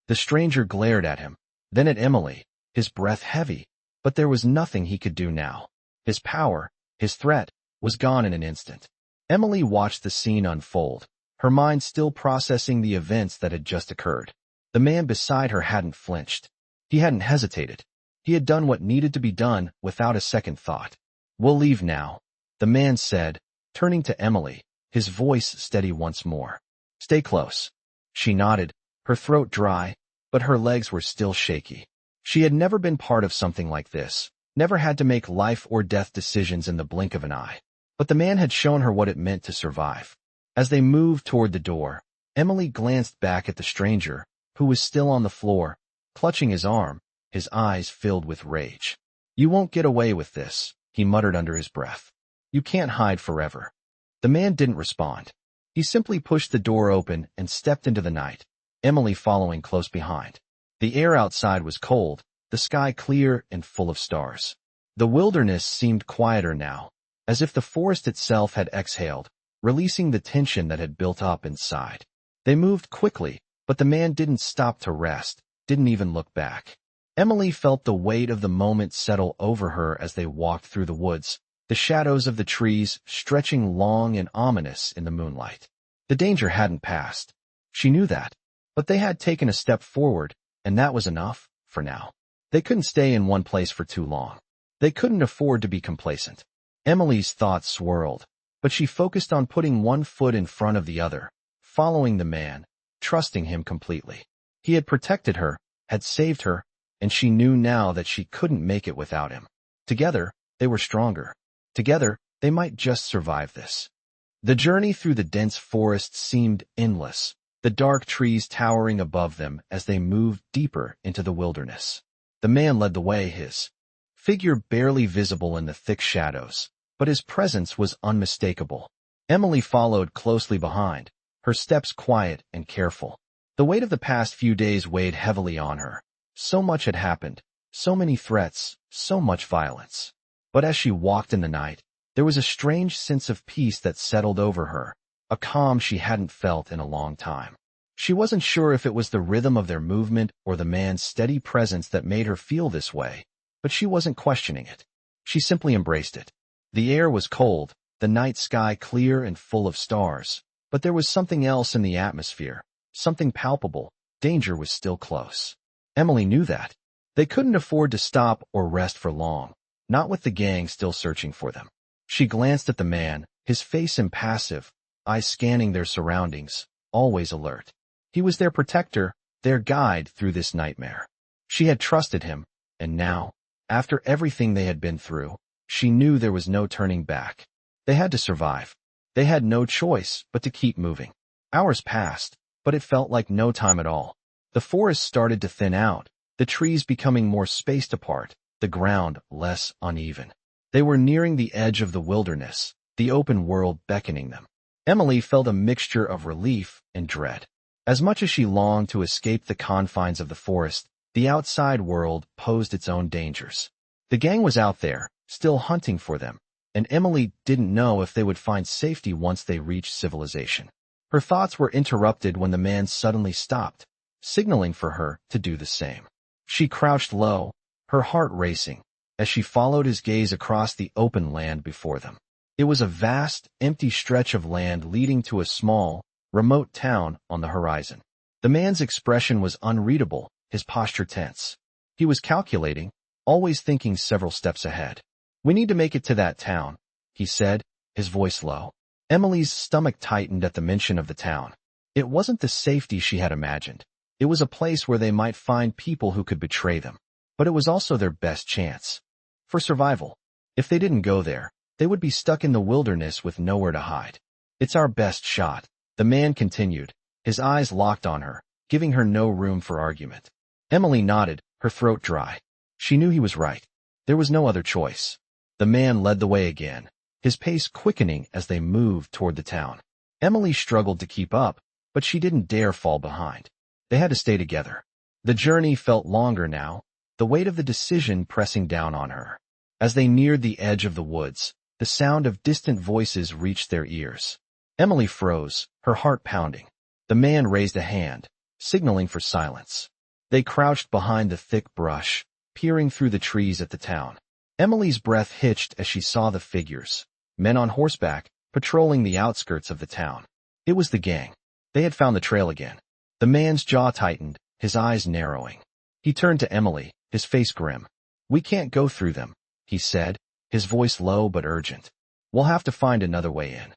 The stranger glared at him, then at Emily, his breath heavy, but there was nothing he could do now. His power, his threat, was gone in an instant. Emily watched the scene unfold, her mind still processing the events that had just occurred. The man beside her hadn't flinched. He hadn't hesitated. He had done what needed to be done without a second thought. "We'll leave now," the man said, turning to Emily, his voice steady once more. "Stay close." She nodded, her throat dry, but her legs were still shaky. She had never been part of something like this, never had to make life or death decisions in the blink of an eye. But the man had shown her what it meant to survive. As they moved toward the door, Emily glanced back at the stranger, who was still on the floor, clutching his arm, his eyes filled with rage. "You won't get away with this," he muttered under his breath. "You can't hide forever." The man didn't respond. He simply pushed the door open and stepped into the night, Emily following close behind. The air outside was cold, the sky clear and full of stars. The wilderness seemed quieter now, as if the forest itself had exhaled, releasing the tension that had built up inside. They moved quickly, but the man didn't stop to rest, didn't even look back. Emily felt the weight of the moment settle over her as they walked through the woods, the shadows of the trees stretching long and ominous in the moonlight. The danger hadn't passed. She knew that. But they had taken a step forward, and that was enough, for now. They couldn't stay in one place for too long. They couldn't afford to be complacent. Emily's thoughts swirled, but she focused on putting one foot in front of the other, following the man, trusting him completely. He had protected her, had saved her, and she knew now that she couldn't make it without him. Together, they were stronger. Together, they might just survive this. The journey through the dense forest seemed endless, the dark trees towering above them as they moved deeper into the wilderness. The man led the way, his figure barely visible in the thick shadows, but his presence was unmistakable. Emily followed closely behind, her steps quiet and careful. The weight of the past few days weighed heavily on her. So much had happened, so many threats, so much violence. But as she walked in the night, there was a strange sense of peace that settled over her, a calm she hadn't felt in a long time. She wasn't sure if it was the rhythm of their movement or the man's steady presence that made her feel this way, but she wasn't questioning it. She simply embraced it. The air was cold, the night sky clear and full of stars, but there was something else in the atmosphere, something palpable. Danger was still close. Emily knew that. They couldn't afford to stop or rest for long, not with the gang still searching for them. She glanced at the man, his face impassive, eyes scanning their surroundings, always alert. He was their protector, their guide through this nightmare. She had trusted him, and now, after everything they had been through, she knew there was no turning back. They had to survive. They had no choice but to keep moving. Hours passed, but it felt like no time at all. The forest started to thin out, the trees becoming more spaced apart, the ground less uneven. They were nearing the edge of the wilderness, the open world beckoning them. Emily felt a mixture of relief and dread. As much as she longed to escape the confines of the forest, the outside world posed its own dangers. The gang was out there, still hunting for them, and Emily didn't know if they would find safety once they reached civilization. Her thoughts were interrupted when the man suddenly stopped, signaling for her to do the same. She crouched low, her heart racing, as she followed his gaze across the open land before them. It was a vast, empty stretch of land leading to a small, remote town on the horizon. The man's expression was unreadable, his posture tense. He was calculating, always thinking several steps ahead. "We need to make it to that town," he said, his voice low. Emily's stomach tightened at the mention of the town. It wasn't the safety she had imagined. It was a place where they might find people who could betray them. But it was also their best chance for survival. If they didn't go there, they would be stuck in the wilderness with nowhere to hide. "It's our best shot," the man continued, his eyes locked on her, giving her no room for argument. Emily nodded, her throat dry. She knew he was right. There was no other choice. The man led the way again, his pace quickening as they moved toward the town. Emily struggled to keep up, but she didn't dare fall behind. They had to stay together. The journey felt longer now, the weight of the decision pressing down on her. As they neared the edge of the woods, the sound of distant voices reached their ears. Emily froze, her heart pounding. The man raised a hand, signaling for silence. They crouched behind the thick brush, peering through the trees at the town. Emily's breath hitched as she saw the figures, men on horseback, patrolling the outskirts of the town. It was the gang. They had found the trail again. The man's jaw tightened, his eyes narrowing. He turned to Emily, his face grim. "We can't go through them," he said, his voice low but urgent. "We'll have to find another way in."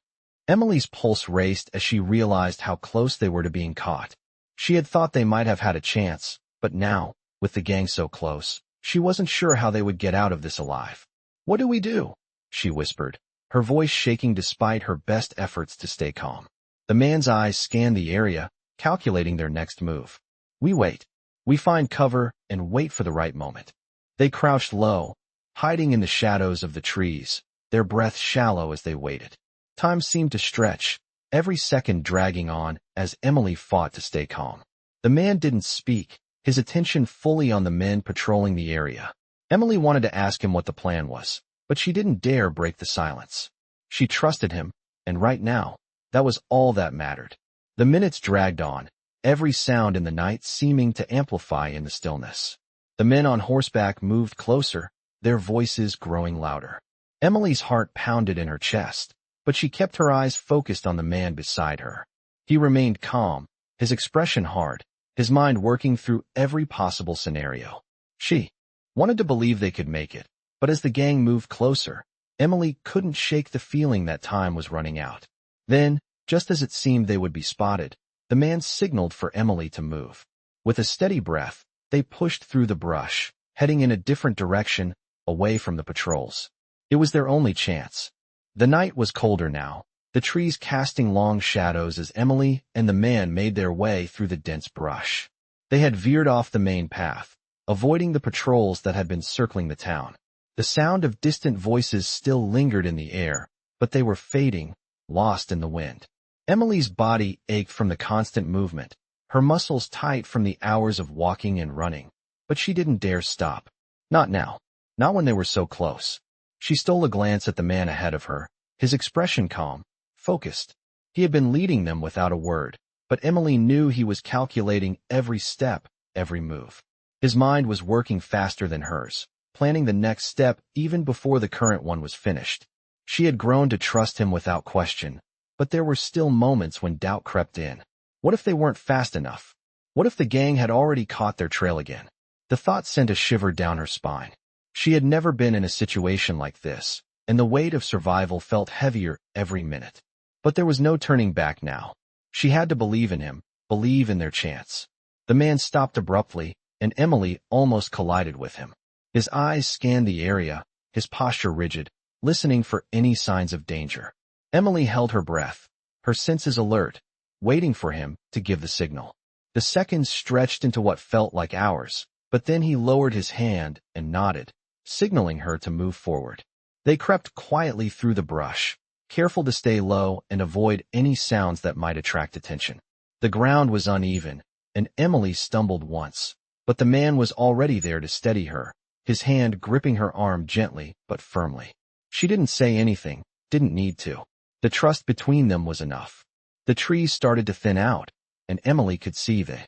Emily's pulse raced as she realized how close they were to being caught. She had thought they might have had a chance, but now, with the gang so close, she wasn't sure how they would get out of this alive. "What do we do?" she whispered, her voice shaking despite her best efforts to stay calm. The man's eyes scan the area, calculating their next move. We wait. We find cover and wait for the right moment. They crouched low, hiding in the shadows of the trees, their breath shallow as they waited. Time seemed to stretch, every second dragging on as Emily fought to stay calm. The man didn't speak, his attention fully on the men patrolling the area. Emily wanted to ask him what the plan was, but she didn't dare break the silence. She trusted him, and right now, that was all that mattered. The minutes dragged on, every sound in the night seeming to amplify in the stillness. The men on horseback moved closer, their voices growing louder. Emily's heart pounded in her chest, but she kept her eyes focused on the man beside her. He remained calm, his expression hard, his mind working through every possible scenario. She wanted to believe they could make it, but as the gang moved closer, Emily couldn't shake the feeling that time was running out. Then, just as it seemed they would be spotted, the man signaled for Emily to move. With a steady breath, they pushed through the brush, heading in a different direction, away from the patrols. It was their only chance. The night was colder now, the trees casting long shadows as Emily and the man made their way through the dense brush. They had veered off the main path, avoiding the patrols that had been circling the town. The sound of distant voices still lingered in the air, but they were fading, lost in the wind. Emily's body ached from the constant movement, her muscles tight from the hours of walking and running, but she didn't dare stop. Not now. Not when they were so close. She stole a glance at the man ahead of her, his expression calm, focused. He had been leading them without a word, but Emily knew he was calculating every step, every move. His mind was working faster than hers, planning the next step even before the current one was finished. She had grown to trust him without question, but there were still moments when doubt crept in. What if they weren't fast enough? What if the gang had already caught their trail again? The thought sent a shiver down her spine. She had never been in a situation like this, and the weight of survival felt heavier every minute. But there was no turning back now. She had to believe in him, believe in their chance. The man stopped abruptly, and Emily almost collided with him. His eyes scanned the area, his posture rigid, listening for any signs of danger. Emily held her breath, her senses alert, waiting for him to give the signal. The seconds stretched into what felt like hours, but then he lowered his hand and nodded, signaling her to move forward. They crept quietly through the brush, careful to stay low and avoid any sounds that might attract attention. The ground was uneven, and Emily stumbled once, but the man was already there to steady her, his hand gripping her arm gently but firmly. She didn't say anything, didn't need to. The trust between them was enough. The trees started to thin out, and Emily could see the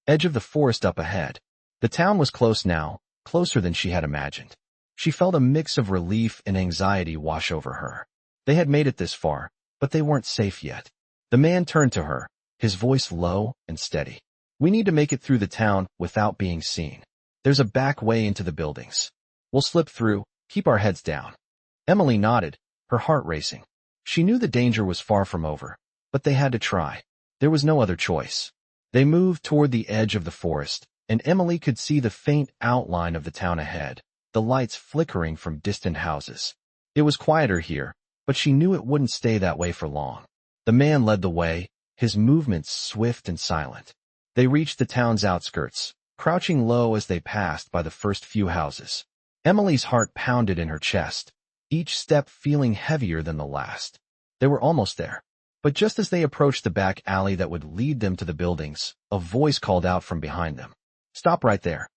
edge of the forest up ahead. The town was close now, closer than she had imagined. She felt a mix of relief and anxiety wash over her. They had made it this far, but they weren't safe yet. The man turned to her, his voice low and steady. "We need to make it through the town without being seen. There's a back way into the buildings. We'll slip through, keep our heads down." Emily nodded, her heart racing. She knew the danger was far from over, but they had to try. There was no other choice. They moved toward the edge of the forest, and Emily could see the faint outline of the town ahead, the lights flickering from distant houses. It was quieter here, but she knew it wouldn't stay that way for long. The man led the way, his movements swift and silent. They reached the town's outskirts, crouching low as they passed by the first few houses. Emily's heart pounded in her chest, each step feeling heavier than the last. They were almost there. But just as they approached the back alley that would lead them to the buildings, a voice called out from behind them. "Stop right there."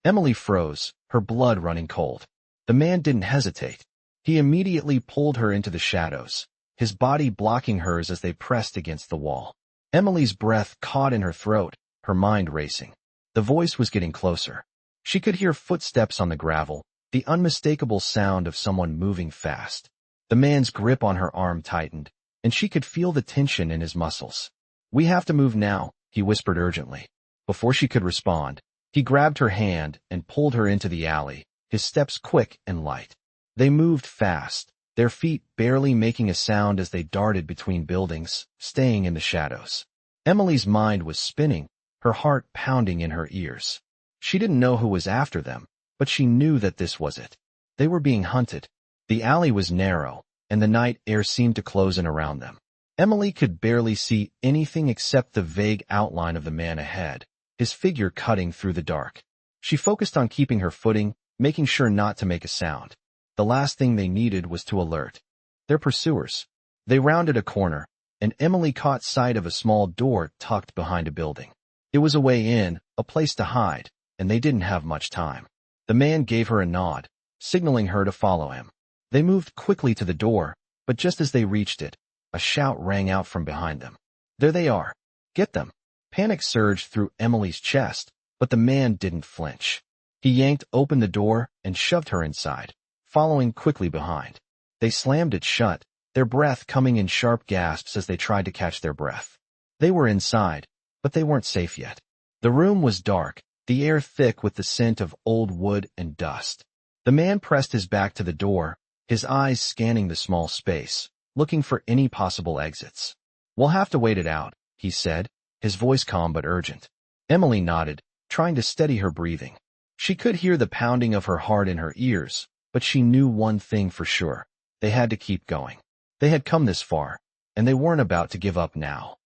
Emily froze, her blood running cold. The man didn't hesitate. He immediately pulled her into the shadows, his body blocking hers as they pressed against the wall. Emily's breath caught in her throat, her mind racing. The voice was getting closer. She could hear footsteps on the gravel, the unmistakable sound of someone moving fast. The man's grip on her arm tightened, and she could feel the tension in his muscles. "We have to move now," he whispered urgently. Before she could respond, he grabbed her hand and pulled her into the alley, his steps quick and light. They moved fast, their feet barely making a sound as they darted between buildings, staying in the shadows. Emily's mind was spinning, her heart pounding in her ears. She didn't know who was after them, but she knew that this was it. They were being hunted. The alley was narrow, and the night air seemed to close in around them. Emily could barely see anything except the vague outline of the man ahead, his figure cutting through the dark. She focused on keeping her footing, making sure not to make a sound. The last thing they needed was to alert their pursuers. They rounded a corner, and Emily caught sight of a small door tucked behind a building. It was a way in, a place to hide, and they didn't have much time. The man gave her a nod, signaling her to follow him. They moved quickly to the door, but just as they reached it, a shout rang out from behind them. There they are. Get them. Panic surged through Emily's chest, but the man didn't flinch. He yanked open the door and shoved her inside, following quickly behind. They slammed it shut, their breath coming in sharp gasps as they tried to catch their breath. They were inside, but they weren't safe yet. The room was dark, the air thick with the scent of old wood and dust. The man pressed his back to the door, his eyes scanning the small space, looking for any possible exits. "We'll have to wait it out," he said, his voice calm but urgent. Emily nodded, trying to steady her breathing. She could hear the pounding of her heart in her ears, but she knew one thing for sure. They had to keep going. They had come this far, and they weren't about to give up now.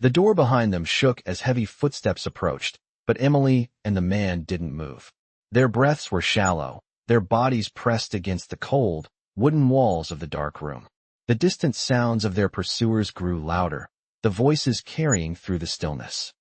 The door behind them shook as heavy footsteps approached, but Emily and the man didn't move. Their breaths were shallow, their bodies pressed against the cold, wooden walls of the dark room. The distant sounds of their pursuers grew louder, the voices carrying through the stillness.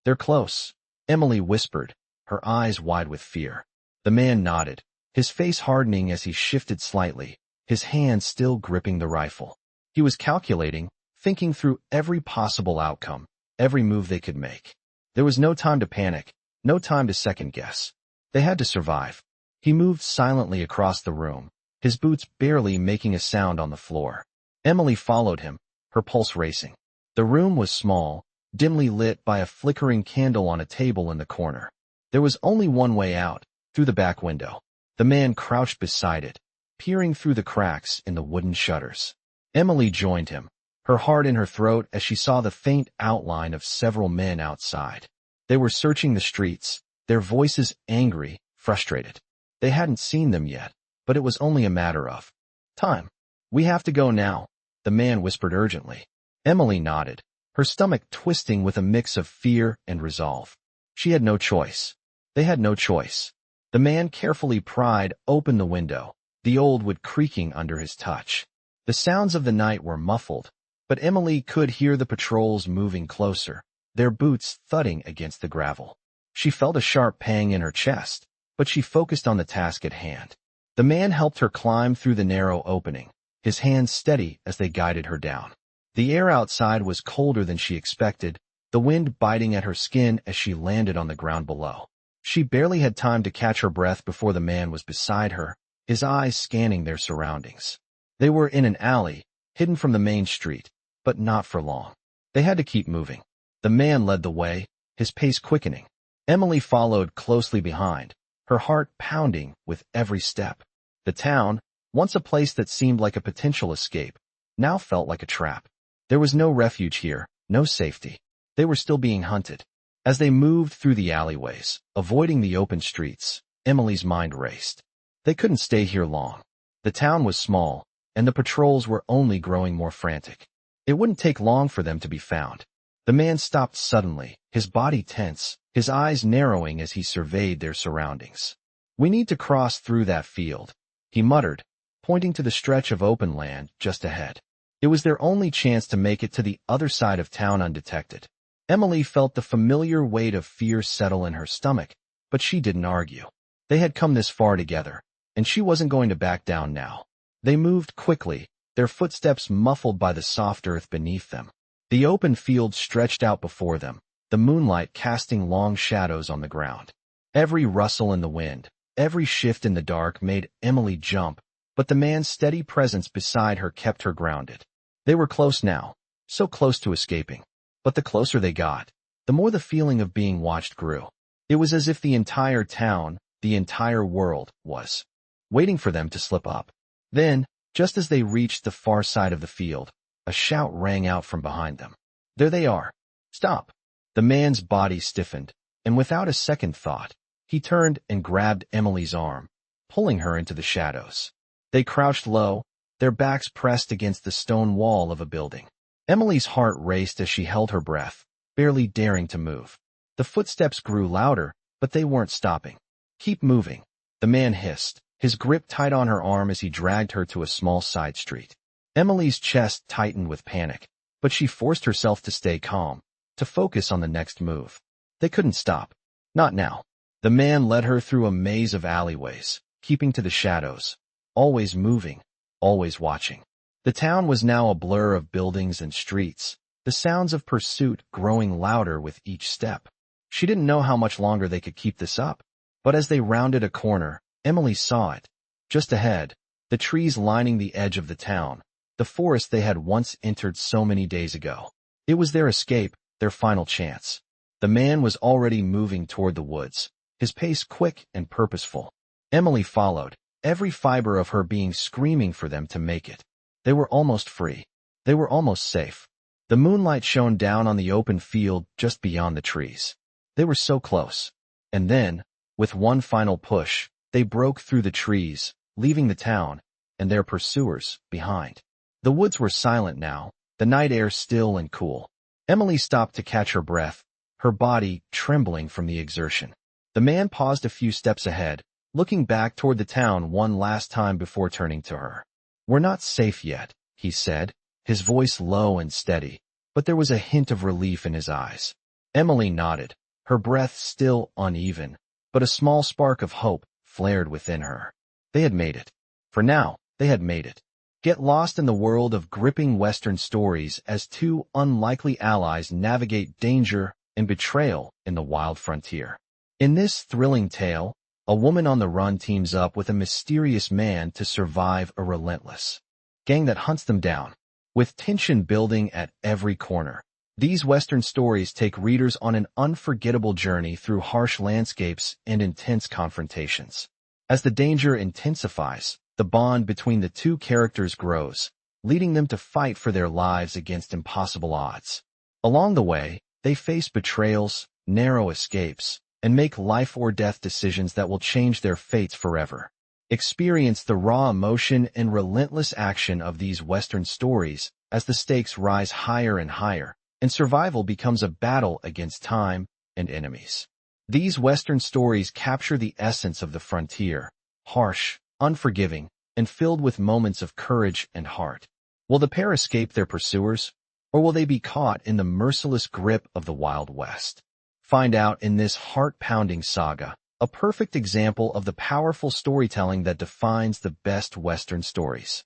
"They're close," Emily whispered, her eyes wide with fear. The man nodded, his face hardening as he shifted slightly, his hand still gripping the rifle. He was calculating, thinking through every possible outcome, every move they could make. There was no time to panic, no time to second-guess. They had to survive. He moved silently across the room, his boots barely making a sound on the floor. Emily followed him, her pulse racing. The room was small, dimly lit by a flickering candle on a table in the corner. There was only one way out, through the back window. The man crouched beside it, peering through the cracks in the wooden shutters. Emily joined him, her heart in her throat as she saw the faint outline of several men outside. They were searching the streets, their voices angry, frustrated. They hadn't seen them yet, but it was only a matter of time. "We have to go now," the man whispered urgently. Emily nodded, her stomach twisting with a mix of fear and resolve. She had no choice. They had no choice. The man carefully pried open the window, the old wood creaking under his touch. The sounds of the night were muffled, but Emily could hear the patrols moving closer, their boots thudding against the gravel. She felt a sharp pang in her chest, but she focused on the task at hand. The man helped her climb through the narrow opening, his hands steady as they guided her down. The air outside was colder than she expected, the wind biting at her skin as she landed on the ground below. She barely had time to catch her breath before the man was beside her, his eyes scanning their surroundings. They were in an alley, hidden from the main street, but not for long. They had to keep moving. The man led the way, his pace quickening. Emily followed closely behind, her heart pounding with every step. The town, once a place that seemed like a potential escape, now felt like a trap. There was no refuge here, no safety. They were still being hunted. As they moved through the alleyways, avoiding the open streets, Emily's mind raced. They couldn't stay here long. The town was small, and the patrols were only growing more frantic. It wouldn't take long for them to be found. The man stopped suddenly, his body tense, his eyes narrowing as he surveyed their surroundings. "We need to cross through that field," he muttered, pointing to the stretch of open land just ahead. It was their only chance to make it to the other side of town undetected. Emily felt the familiar weight of fear settle in her stomach, but she didn't argue. They had come this far together, and she wasn't going to back down now. They moved quickly, their footsteps muffled by the soft earth beneath them. The open field stretched out before them, the moonlight casting long shadows on the ground. Every rustle in the wind, every shift in the dark made Emily jump, but the man's steady presence beside her kept her grounded. They were close now, so close to escaping. But the closer they got, the more the feeling of being watched grew. It was as if the entire town, the entire world, was waiting for them to slip up. Then, just as they reached the far side of the field, a shout rang out from behind them. "There they are! Stop!" The man's body stiffened, and without a second thought, he turned and grabbed Emily's arm, pulling her into the shadows. They crouched low, their backs pressed against the stone wall of a building. Emily's heart raced as she held her breath, barely daring to move. The footsteps grew louder, but they weren't stopping. "Keep moving," the man hissed, his grip tight on her arm as he dragged her to a small side street. Emily's chest tightened with panic, but she forced herself to stay calm, to focus on the next move. They couldn't stop. Not now. The man led her through a maze of alleyways, keeping to the shadows, always moving, always watching. The town was now a blur of buildings and streets, the sounds of pursuit growing louder with each step. She didn't know how much longer they could keep this up, but as they rounded a corner, Emily saw it. Just ahead, the trees lining the edge of the town, the forest they had once entered so many days ago. It was their escape, their final chance. The man was already moving toward the woods, his pace quick and purposeful. Emily followed, every fiber of her being screaming for them to make it. They were almost free. They were almost safe. The moonlight shone down on the open field just beyond the trees. They were so close. And then, with one final push, they broke through the trees, leaving the town, and their pursuers, behind. The woods were silent now, the night air still and cool. Emily stopped to catch her breath, her body trembling from the exertion. The man paused a few steps ahead, looking back toward the town one last time before turning to her. "We're not safe yet," he said, his voice low and steady, but there was a hint of relief in his eyes. Emily nodded, her breath still uneven, but a small spark of hope flared within her. They had made it. For now, they had made it. Get lost in the world of gripping Western stories as two unlikely allies navigate danger and betrayal in the wild frontier. In this thrilling tale, a woman on the run teams up with a mysterious man to survive a relentless gang that hunts them down. With tension building at every corner, these Western stories take readers on an unforgettable journey through harsh landscapes and intense confrontations. As the danger intensifies, the bond between the two characters grows, leading them to fight for their lives against impossible odds. Along the way, they face betrayals, narrow escapes, and make life-or-death decisions that will change their fates forever. Experience the raw emotion and relentless action of these Western stories as the stakes rise higher and higher, and survival becomes a battle against time and enemies. These Western stories capture the essence of the frontier, harsh, unforgiving, and filled with moments of courage and heart. Will the pair escape their pursuers, or will they be caught in the merciless grip of the Wild West? Find out in this heart-pounding saga, a perfect example of the powerful storytelling that defines the best Western stories.